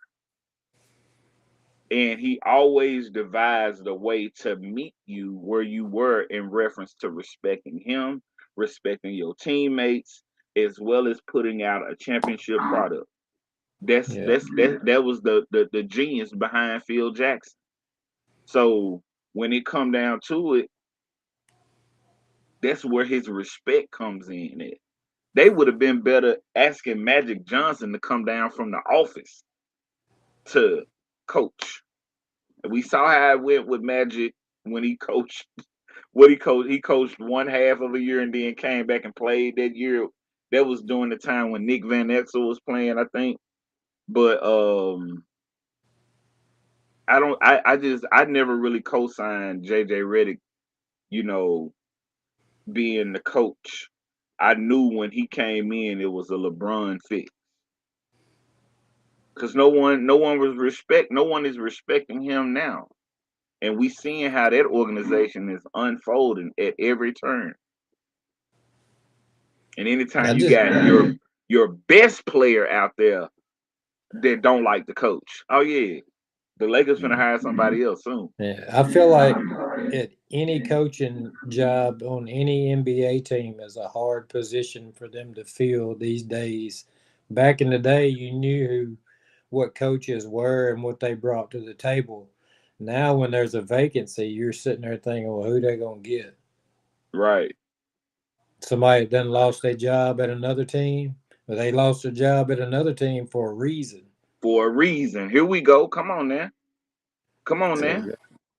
C: And he always devised a way to meet you where you were in reference to respecting him, respecting your teammates, as well as putting out a championship product.
D: Yeah.
C: That was the genius behind Phil Jackson. So when it come down to it, that's where his respect comes in at. They would have been better asking Magic Johnson to come down from the office to coach. We saw how it went with Magic when he coached. What he coached, he coached one half of a year and then came back and played that year. That was during the time when Nick Van Exel was playing, I think. But I never really co-signed JJ Redick, you know, being the coach. I knew when he came in it was a LeBron fix. Because no one is respecting him now. And we seeing how that organization is unfolding at every turn. And anytime you got your best player out there that don't like the coach, oh yeah, the Lakers finna hire somebody else soon.
D: Yeah, I feel like at any coaching job on any NBA team is a hard position for them to fill these days. Back in the day, you knew what coaches were and what they brought to the table. Now, when there's a vacancy, you're sitting there thinking, well, who they gonna get?
C: Right.
D: Somebody that done lost their job at another team, but they lost their job at another team for a reason.
C: For a reason. Here we go. Come on now. Come on
B: There
C: now.
B: you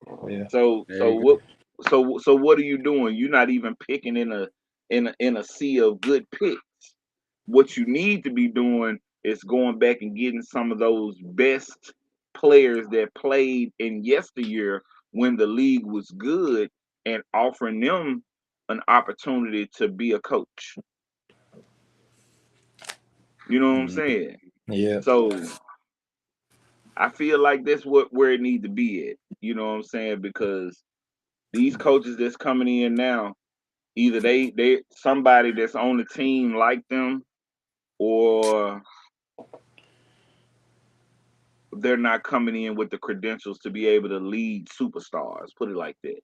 B: go.
D: Yeah.
C: So
B: There
C: so
B: you go.
C: what so what are you doing? You're not even picking in a sea of good picks. What you need to be doing is going back and getting some of those best players that played in yesteryear when the league was good and offering them an opportunity to be a coach. You know what I'm
B: Mhm.
C: saying?
D: Yeah.
C: So I feel like that's where it needs to be at. You know what I'm saying? Because these coaches that's coming in now, either they somebody that's on the team like them, or they're not coming in with the credentials to be able to lead superstars. Put it like that.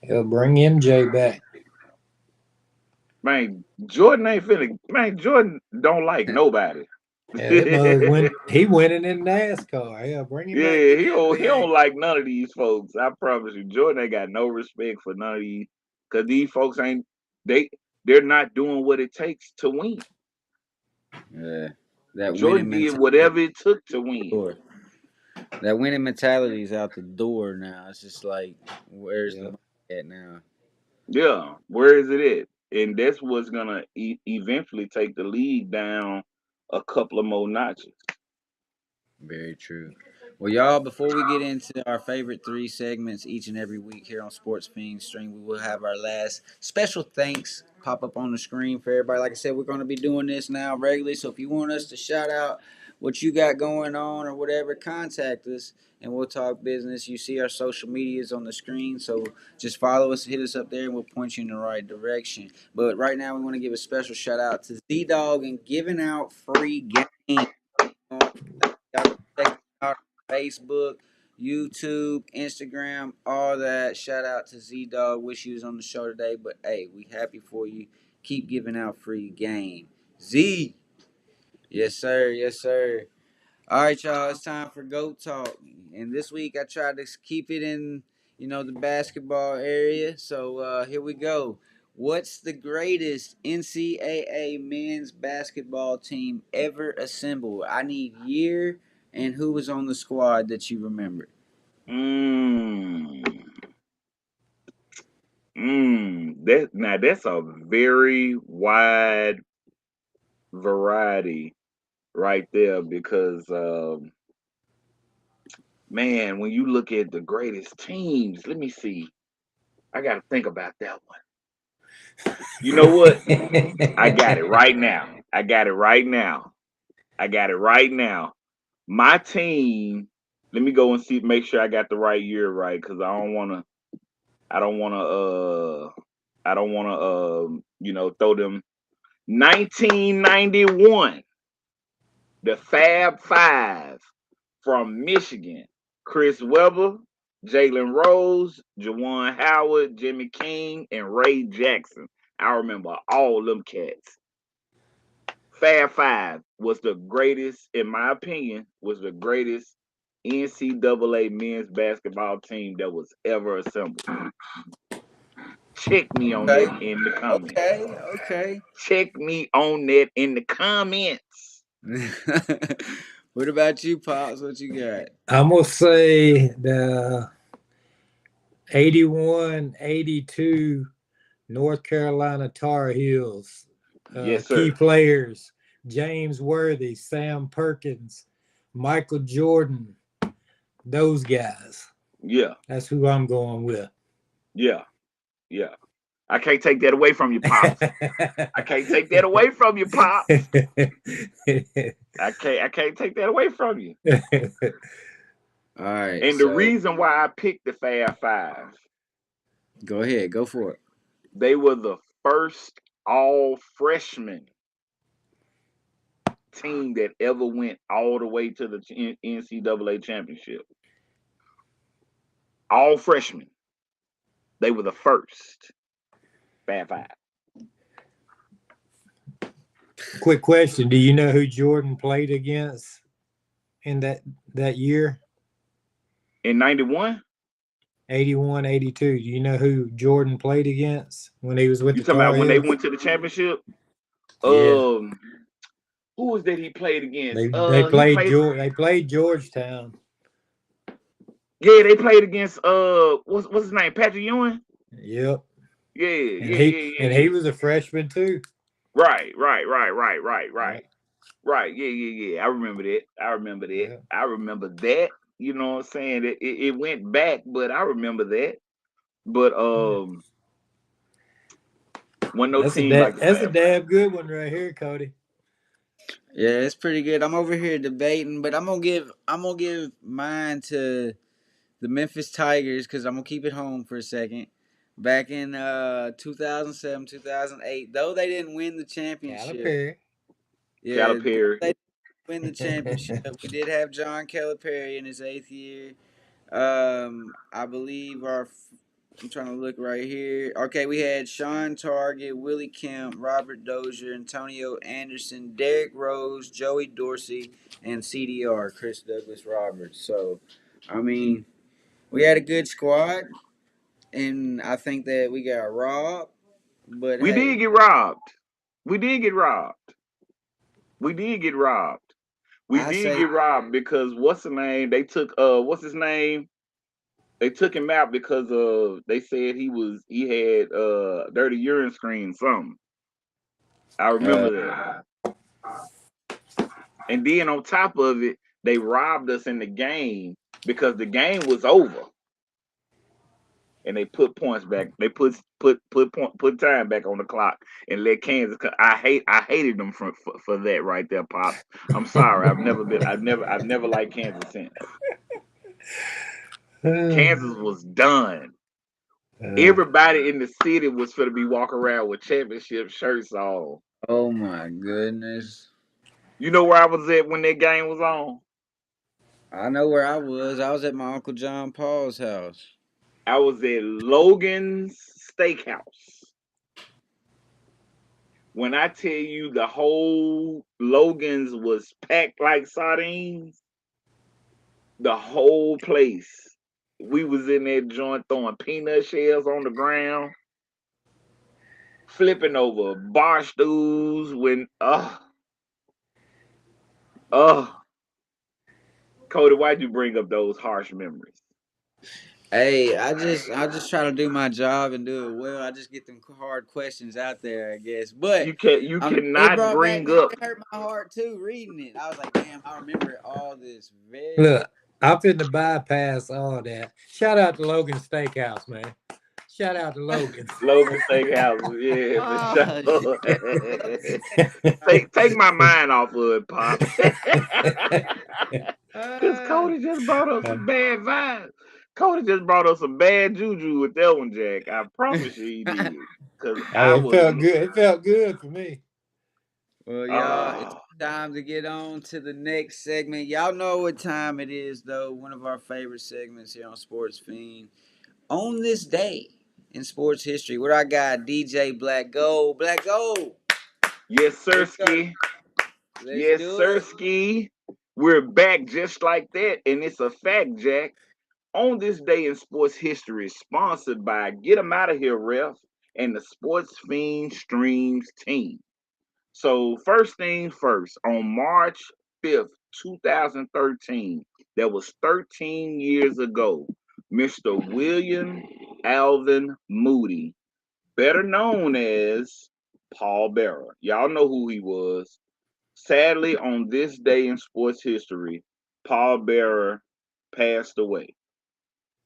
D: He'll bring MJ back.
C: Man, Jordan ain't finna. Man, Jordan don't like nobody.
D: Yeah, that mother he winning in NASCAR. Yeah, bring him back
C: Yeah,
D: again,
C: he don't
D: man.
C: like none of these folks. I promise you, Jordan ain't got no respect for none of these, cause these folks ain't they they're not doing what it takes to win.
B: Yeah. That
C: Jordan
B: winning
C: did
B: mentality.
C: whatever it took to win.
B: That winning mentality is out the door now. It's just like, where's the
D: Yeah.
B: money at now?
C: Yeah, where is it at? And that's what's gonna eventually take the league down a couple of more notches.
B: Very true. Well, y'all, before we get into our favorite three segments each and every week here on Sports Fiens Stream, we will have our last special thanks pop up on the screen for everybody. Like I said, we're going to be doing this now regularly. So if you want us to shout out what you got going on or whatever, contact us and we'll talk business. You see our social medias on the screen. So just follow us, hit us up there, and we'll point you in the right direction. But right now, we want to give a special shout out to Z-Dogg and giving out free games. Y'all go check us out on Facebook, YouTube, Instagram, all that. Shout out to Z-Dogg. Wish he was on the show today, but hey, we happy for you. Keep giving out free game. Z. Yes, sir. Yes, sir. All right, y'all. It's time for GOAT Talk. And this week I tried to keep it in, the basketball area. So here we go. What's the greatest NCAA men's basketball team ever assembled? I need year and who was on the squad that you remember.
C: That's a very wide variety right there because man, when you look at the greatest teams, let me see. I gotta think about that one. You know what? I got it right now. My team, let me go and see, make sure I got the right year right, because I don't wanna throw them 1991. The Fab Five from Michigan: Chris Webber, Jalen Rose, Juwan Howard, Jimmy King, and Ray Jackson. I remember all them cats. Fab Five was the greatest, in my opinion, was the greatest NCAA men's basketball team that was ever assembled. Check me on that in the comments.
B: Okay.
C: Check me on that in the comments.
B: What about you, Pops? What you got?
D: I'm going to say the 81-82 North Carolina Tar Heels.
C: Yes, sir.
D: Key players: James Worthy, Sam Perkins, Michael Jordan. Those guys.
C: Yeah.
D: That's who I'm going with.
C: Yeah. I can't take that away from you, Pops. I can't take that away from you, Pops. I can't take that away from you.
B: All right.
C: And the reason why I picked the Fab Five.
B: Go ahead. Go for it.
C: They were the first all-freshman team that ever went all the way to the NCAA championship. All freshmen. They were the first. Fab Five.
D: Quick question: do you know who Jordan played against in that year?
C: In 91?
D: 81-82. Do you know who Jordan played against when he was with the Tar Heels?
C: You talking about when they went to the championship?
D: Yeah.
C: Who was that he played against?
D: They played Georgetown.
C: Yeah, they played against what's his name? Patrick Ewing?
D: Yep.
C: Yeah.
D: And he was a freshman too.
C: Right. Right. Yeah. I remember that.
D: Yeah.
C: I remember that. You know what I'm saying? It went back, but I remember that. But when no team like
D: that's a damn good one right here, Cody.
B: Yeah, it's pretty good. I'm over here debating, but I'm gonna give mine to the Memphis Tigers because I'm gonna keep it home for a second. Back in 2007, 2008, though they didn't win the championship.
D: Calipari.
B: Yeah,
C: Calipari.
B: they didn't win the championship. We did have John Calipari in his 8th year. I believe I'm trying to look right here. Okay, we had Sean Target, Willie Kemp, Robert Dozier, Antonio Anderson, Derrick Rose, Joey Dorsey, and CDR, Chris Douglas Roberts. So, I mean, we had a good squad, and I think that we got robbed. But
C: We did get robbed. We did get robbed because what's the name? They took what's his name? They took him out because they said he had dirty urine screen something. I remember that. And then on top of it, they robbed us in the game because the game was over. And they put points back. They put time back on the clock and let Kansas. I hated them for that right there, Pops. I'm sorry. I've never liked Kansas since. Kansas was done. Everybody in the city was going to be walking around with championship shirts on.
B: oh my goodness.
C: You know where I was at when that game was on?
B: I know where I was. I was at my Uncle John Paul's house.
C: I was at Logan's Steakhouse. When I tell you the whole Logan's was packed like sardines, the whole place. We was in that joint throwing peanut shells on the ground, flipping over bar stools when Cody, why'd you bring up those harsh memories?
B: Hey, I just try to do my job and do it well. I just get them hard questions out there, I guess. But
C: You
B: it
C: cannot
B: brought back,
C: bring
B: man.
C: up
B: It hurt my heart too reading it. I was like, damn, I remember all this very.
D: Look, I'm finna bypass all that. Shout out to Logan Steakhouse, man. Shout out to Logan.
C: Logan Steakhouse. Yeah,
B: Oh,
C: for sure. take my mind off of it, Pop. Because Cody just brought us some bad vibes. Cody just brought us some bad juju with that one, Jack. I promise you he did. Because I
D: It
C: was.
D: felt good. It felt good for me.
B: Well, y'all, it's time to get on to the next segment. Y'all know what time it is, though. One of our favorite segments here on Sports Fiend. On this day in sports history, what I got, DJ BlackGold. BlackGold.
C: Yes, sir, Ski. Yes, sir, Ski. We're back just like that. And it's a fact, Jack. On this day in sports history, sponsored by Get 'em Out of Here, Ref, and the Sports Fiens Streams team. So, first thing first, on March 5th, 2013, that was 13 years ago, Mr. William Alvin Moody, better known as Paul Bearer. Y'all know who he was. Sadly, on this day in sports history, Paul Bearer passed away.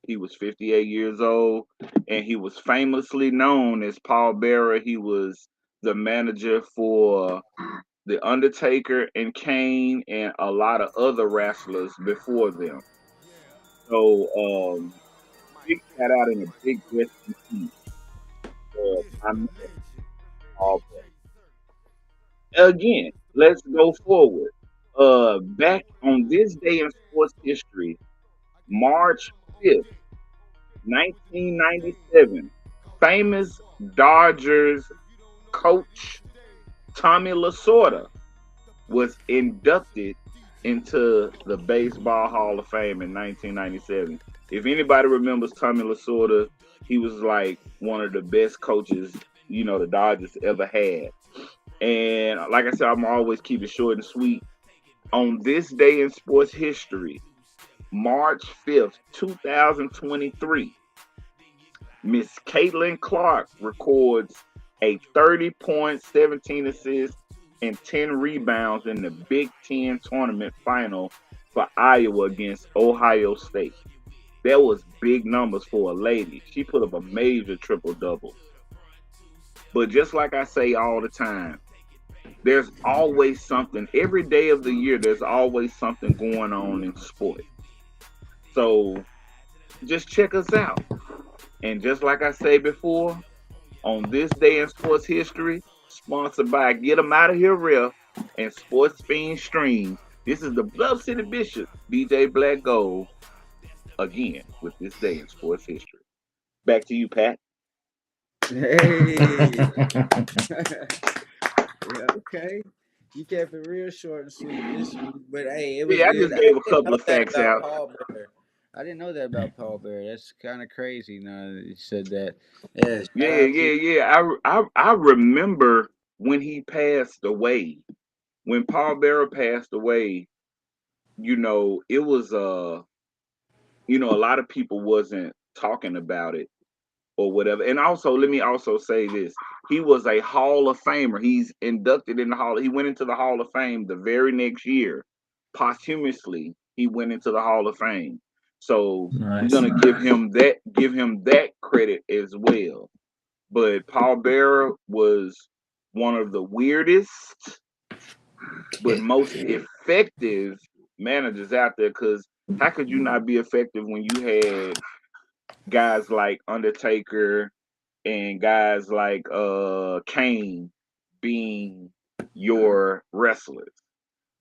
C: He was 58 years old, and he was famously known as Paul Bearer. He was the manager for The Undertaker and Kane and a lot of other wrestlers before them. So, big shout out and a big rest in peace for my man, Paul Bearer. Again, let's go forward. Back on this day in sports history, March 5th, 1997, famous Dodgers coach Tommy Lasorda was inducted into the Baseball Hall of Fame in 1997. If anybody remembers Tommy Lasorda, he was like one of the best coaches, the Dodgers ever had. And like I said, I'm always keep it short and sweet. On this day in sports history, March 5th, 2023, Miss Caitlin Clark records a 30 points, 17 assists, and 10 rebounds in the Big Ten tournament final for Iowa against Ohio State. That was big numbers for a lady. She put up a major triple-double. But just like I say all the time, there's always something. Every day of the year, there's always something going on in sport. So just check us out. And just like I say before, on this day in sports history, sponsored by Get 'em Out of Here Ref and Sports Fiens Streams, this is the Bluff City Bishop, DJ BlackGold, again with this day in sports history. Back to you, Pat.
B: Hey. Yeah, okay. You kept it real short and sweet this week, but hey, it was
C: Yeah, I
B: good.
C: just gave a
B: didn't
C: couple
B: know
C: of
B: that
C: facts
B: about
C: out.
B: Paul Bear. I didn't know that about Paul Bear. That's kind of crazy. Now that you said that. Yeah, shout out to
C: I remember when he passed away. When Paul Bearer passed away, it was a lot of people wasn't talking about it or whatever. And also, let me also say this. He was a Hall of Famer. He's inducted in the Hall. He went into the Hall of Fame the very next year. Posthumously, he went into the Hall of Fame. So we're gonna give him that credit as well. But Paul Bearer was one of the weirdest but most effective managers out there, because how could you not be effective when you had guys like Undertaker and guys like Kane being your wrestlers?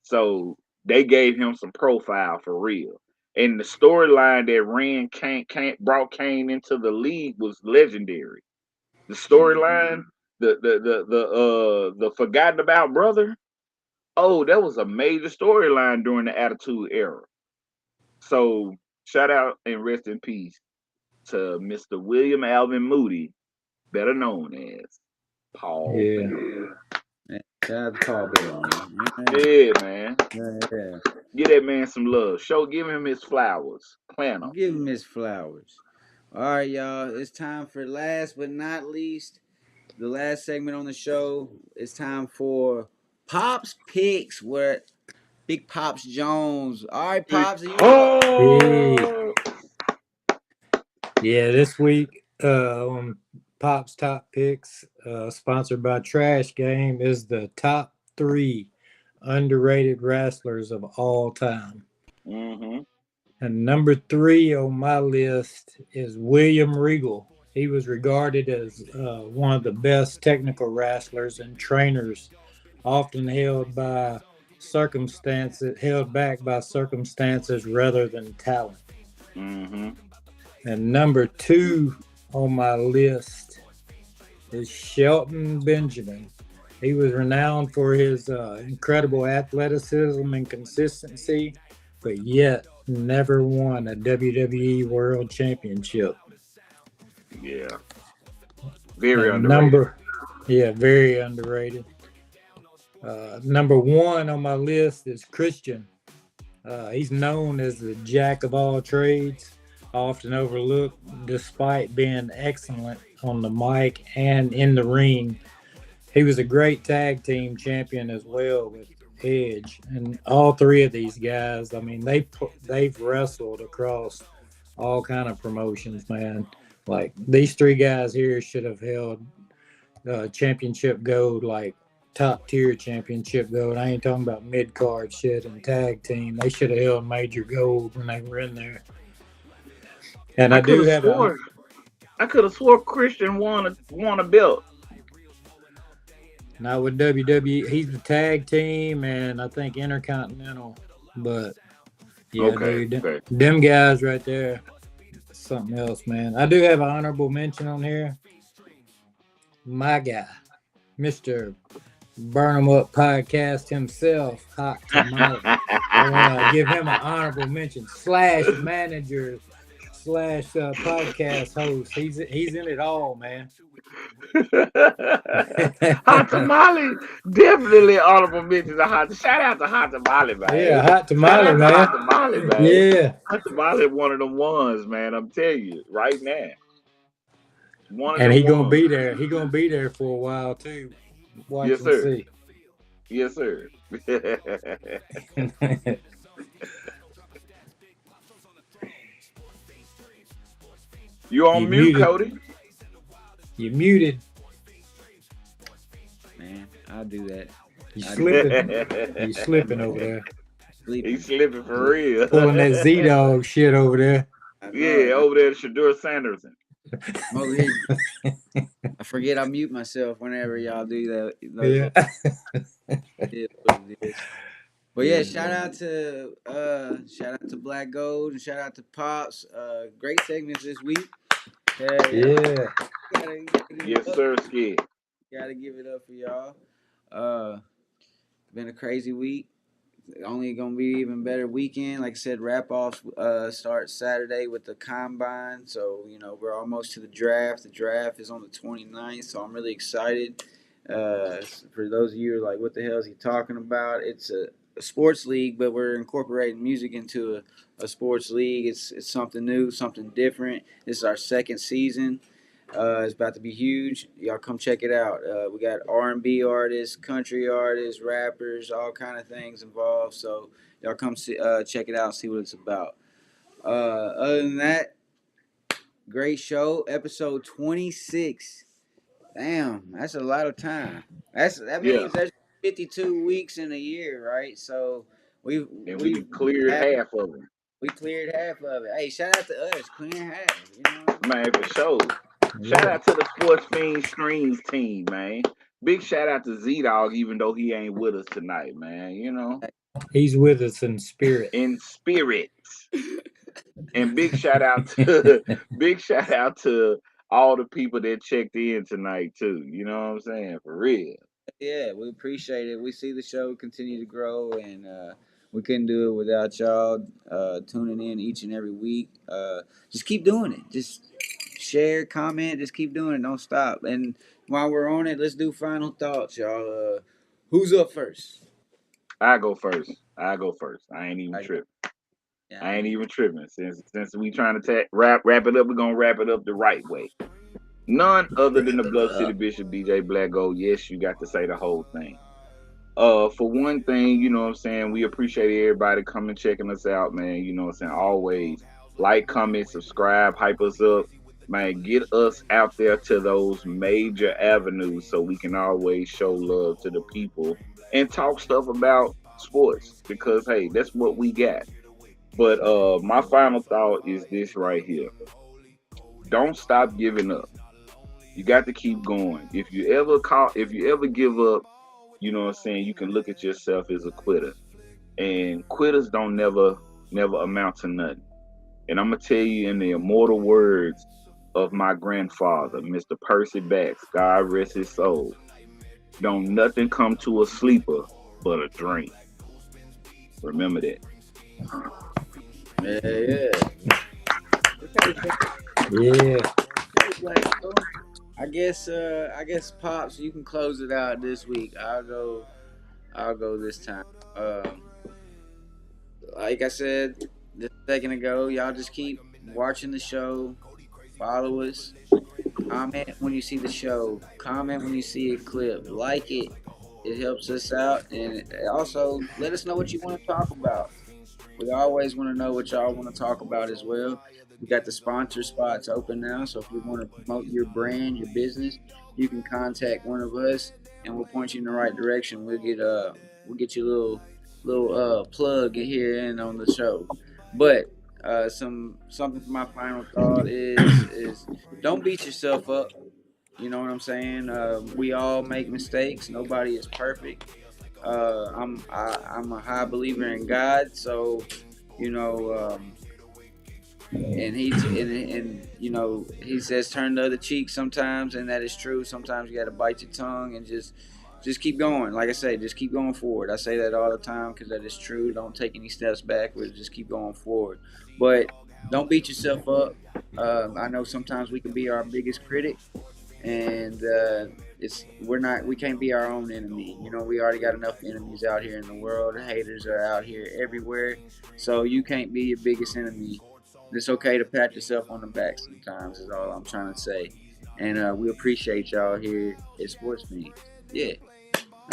C: So they gave him some profile for real. And the storyline that brought Kane into the league was legendary. The storyline, the forgotten about brother. Oh, that was a major storyline during the Attitude Era. So shout out and rest in peace to Mr. William Alvin Moody, better known as Paul
D: Yeah.
C: Bell.
B: Man, shout out to Paul Bell, man.
C: Yeah, man.
B: Yeah.
C: Give that man some love. Give him his flowers. Plant them.
B: Give him his flowers. All right, y'all. It's time for last but not least, the last segment on the show. It's time for Pops Picks with Big Pops Jones. All right, Pops.
C: Oh!
D: Yeah, this week on Pop's Top Picks, sponsored by Trash Game, is the top 3 underrated wrestlers of all time.
C: Mm-hmm.
D: And number 3 on my list is William Regal. He was regarded as one of the best technical wrestlers and trainers, often held back by circumstances rather than talent.
C: Mm-hmm.
D: And number 2 on my list is Shelton Benjamin. He was renowned for his incredible athleticism and consistency, but yet never won a WWE World Championship.
C: Yeah. Very underrated.
D: Very underrated. Number 1 on my list is Christian. He's known as the jack of all trades, often overlooked despite being excellent on the mic and in the ring. He was a great tag team champion as well with Edge, and all 3 of these guys, I mean, they've wrestled across all kind of promotions, man. Like, these 3 guys here should have held championship gold, like top tier championship gold. I ain't talking about mid card shit and tag team. They should have held major gold when they were in there. And I could have
C: swore Christian won a belt.
D: Not with WWE. He's the tag team and I think Intercontinental. But yeah, dude, them guys right there, something else, man. I do have an honorable mention on here. My guy, Mr. Burn 'em Up podcast himself, Hot Tamale. I want to give him an honorable mention. / manager / podcast host. He's in it all, man.
C: Hot Tamale, definitely honorable mention. Shout out to Hot Tamale, man.
D: Yeah, Hot Tamale, man.
C: Hot Tamale, man.
D: Yeah,
C: Hot Tamale, one of them ones, man. I'm telling you right now.
D: Gonna be there. He gonna be there for a while too. Watch
C: yes, sir.
D: See.
C: Yes, sir. You on mute,
D: muted.
C: Cody?
D: You muted.
B: Man, I'll do that.
D: You slipping. You slipping over there.
C: He's slipping for real.
D: Pulling that Z-Dogg shit over there.
C: Yeah, over there, Shadur Sanderson.
B: I forget I mute myself whenever y'all do that.
D: Yeah.
B: But yeah, shout out to BlackGold and shout out to Pops. Great segments this week.
D: Yeah.
C: Yes, sir, Skid.
B: Gotta give it up for y'all. Been a crazy week. Only gonna be even better weekend. Like I said, wrap off starts Saturday with the combine. So, we're almost to the draft. The draft is on the 29th, so I'm really excited. For those of you who are like, what the hell is he talking about? It's a sports league, but we're incorporating music into a sports league. It's something new, something different. This is our second season. It's about to be huge. Y'all come check it out. We got R&B artists, country artists, rappers, all kind of things involved. So y'all come check it out and see what it's about. Other than that, great show. Episode 26. Damn, that's a lot of time. That means there's 52 weeks in a year, right? So we
C: cleared half of them.
B: We cleared half of it. Hey, shout out to us, clearing half.
C: Man, for sure. Shout out to the Sports Fiens Streams team, man. big shout out to Z-Dogg, even though he ain't with us tonight, man. You know,
D: He's with us in spirit.
C: in spirit. And big shout out to big shout out to all the people that checked in tonight too. You know what I'm saying? For real.
B: Yeah, we appreciate it. We see the show continue to grow, and we couldn't do it without y'all tuning in each and every week. Just keep doing it. Just share, comment. Just keep doing it. Don't stop. And while we're on it, let's do final thoughts, y'all. Who's up first?
C: I go first. I ain't even
B: I,
C: tripping.
B: yeah,
C: I ain't even tripping. Since we trying to wrap it up, we're gonna wrap it up the right way. None other than the Bluff City Bishop, DJ BlackGold. Yes, you got to say the whole thing. For one thing, you know what I'm saying, we appreciate everybody coming checking us out, man. You know what I'm saying? Always like, comment, subscribe, hype us up. Man, get us out there to those major avenues so we can always show love to the people and talk stuff about sports because hey, that's what we got. But my final thought is this right here. Don't stop giving up. You got to keep going. If you ever give up, you know what I'm saying, you can look at yourself as a quitter. And quitters don't never amount to nothing. And I'm gonna tell you in the immortal words of my grandfather, Mr. Percy Bax, God rest his soul. Don't nothing come to a sleeper but a dream. Remember that.
B: Yeah.
D: Yeah.
B: I guess Pops, you can close it out this week. I'll go this time. Like I said just a second ago, y'all just keep watching the show, follow us, comment when you see the show, comment when you see a clip, like it. It helps us out, and also let us know what you want to talk about. We always want to know what y'all want to talk about as well. We got the sponsor spots open now, so if you want to promote your brand, your business, you can contact one of us, and we'll point you in the right direction. We'll get you a little plug here in on the show. But something for my final thought is don't beat yourself up. You know what I'm saying? We all make mistakes. Nobody is perfect. I'm a high believer in God, so you know, and you know he says turn the other cheek sometimes, and that is true. Sometimes you got to bite your tongue and just keep going. Like I say, just keep going forward. I say that all the time because that is true. Don't take any steps backwards. Just keep going forward. But don't beat yourself up. I know sometimes we can be our biggest critic, and we can't be our own enemy. You know, we already got enough enemies out here in the world. Haters are out here everywhere, so you can't be your biggest enemy. It's okay to pat yourself on the back sometimes. Is all I'm trying to say. And we appreciate y'all here at Sports Fiens. Yeah,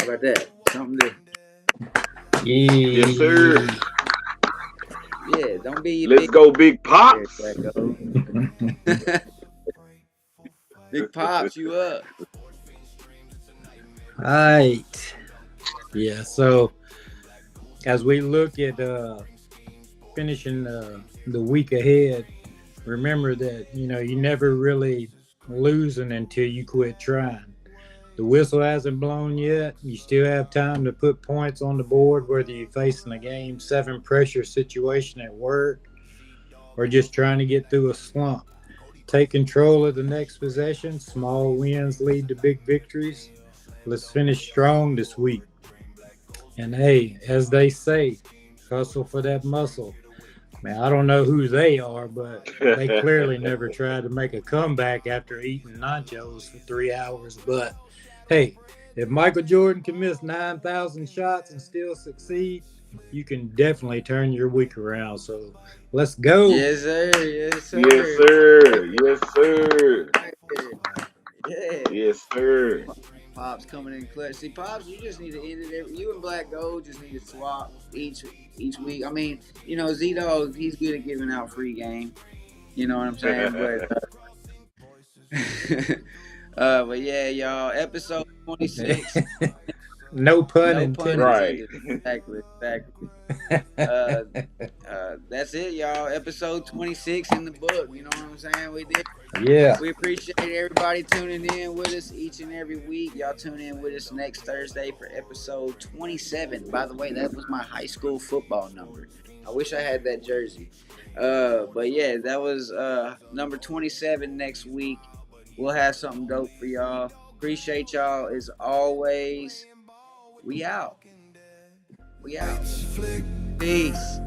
B: how about that? Something to
C: Yes, sir.
B: yeah. Don't be your
C: Let's go, Big Pops.
B: Big Pops, you up?
D: All right. Yeah, so as we look at finishing the week ahead, remember that, you know, you never really losing until you quit trying. The whistle hasn't blown yet. You still have time to put points on the board, whether you're facing a Game 7 pressure situation at work or just trying to get through a slump. Take control of the next possession. Small wins lead to big victories. Let's finish strong this week. And hey, as they say, hustle for that muscle. Man, I don't know who they are, but they clearly never tried to make a comeback after eating nachos for 3 hours. But hey, if Michael Jordan can miss 9,000 shots and still succeed, you can definitely turn your week around. So let's go.
B: Yes, sir. Yes, sir.
C: Yes, sir. Yes, sir.
B: Yeah.
C: Yes, sir.
B: Pops coming in clutch. See, Pops, you just need to end it. You and BlackGold just need to swap each week. I mean, you know, Z-Dogg, he's good at giving out free game. You know what I'm saying? But yeah, y'all, episode 26.
D: No pun
B: No pun
D: intended.
C: Right.
B: intended. Exactly. That's it, y'all. Episode 26 in the book. You know what I'm saying? We did.
D: Yeah.
B: We appreciate everybody tuning in with us each and every week. Y'all tune in with us next Thursday for episode 27. By the way, that was my high school football number. I wish I had that jersey. But yeah, that was number 27 next week. We'll have something dope for y'all. Appreciate y'all as always. We out. We out. Peace.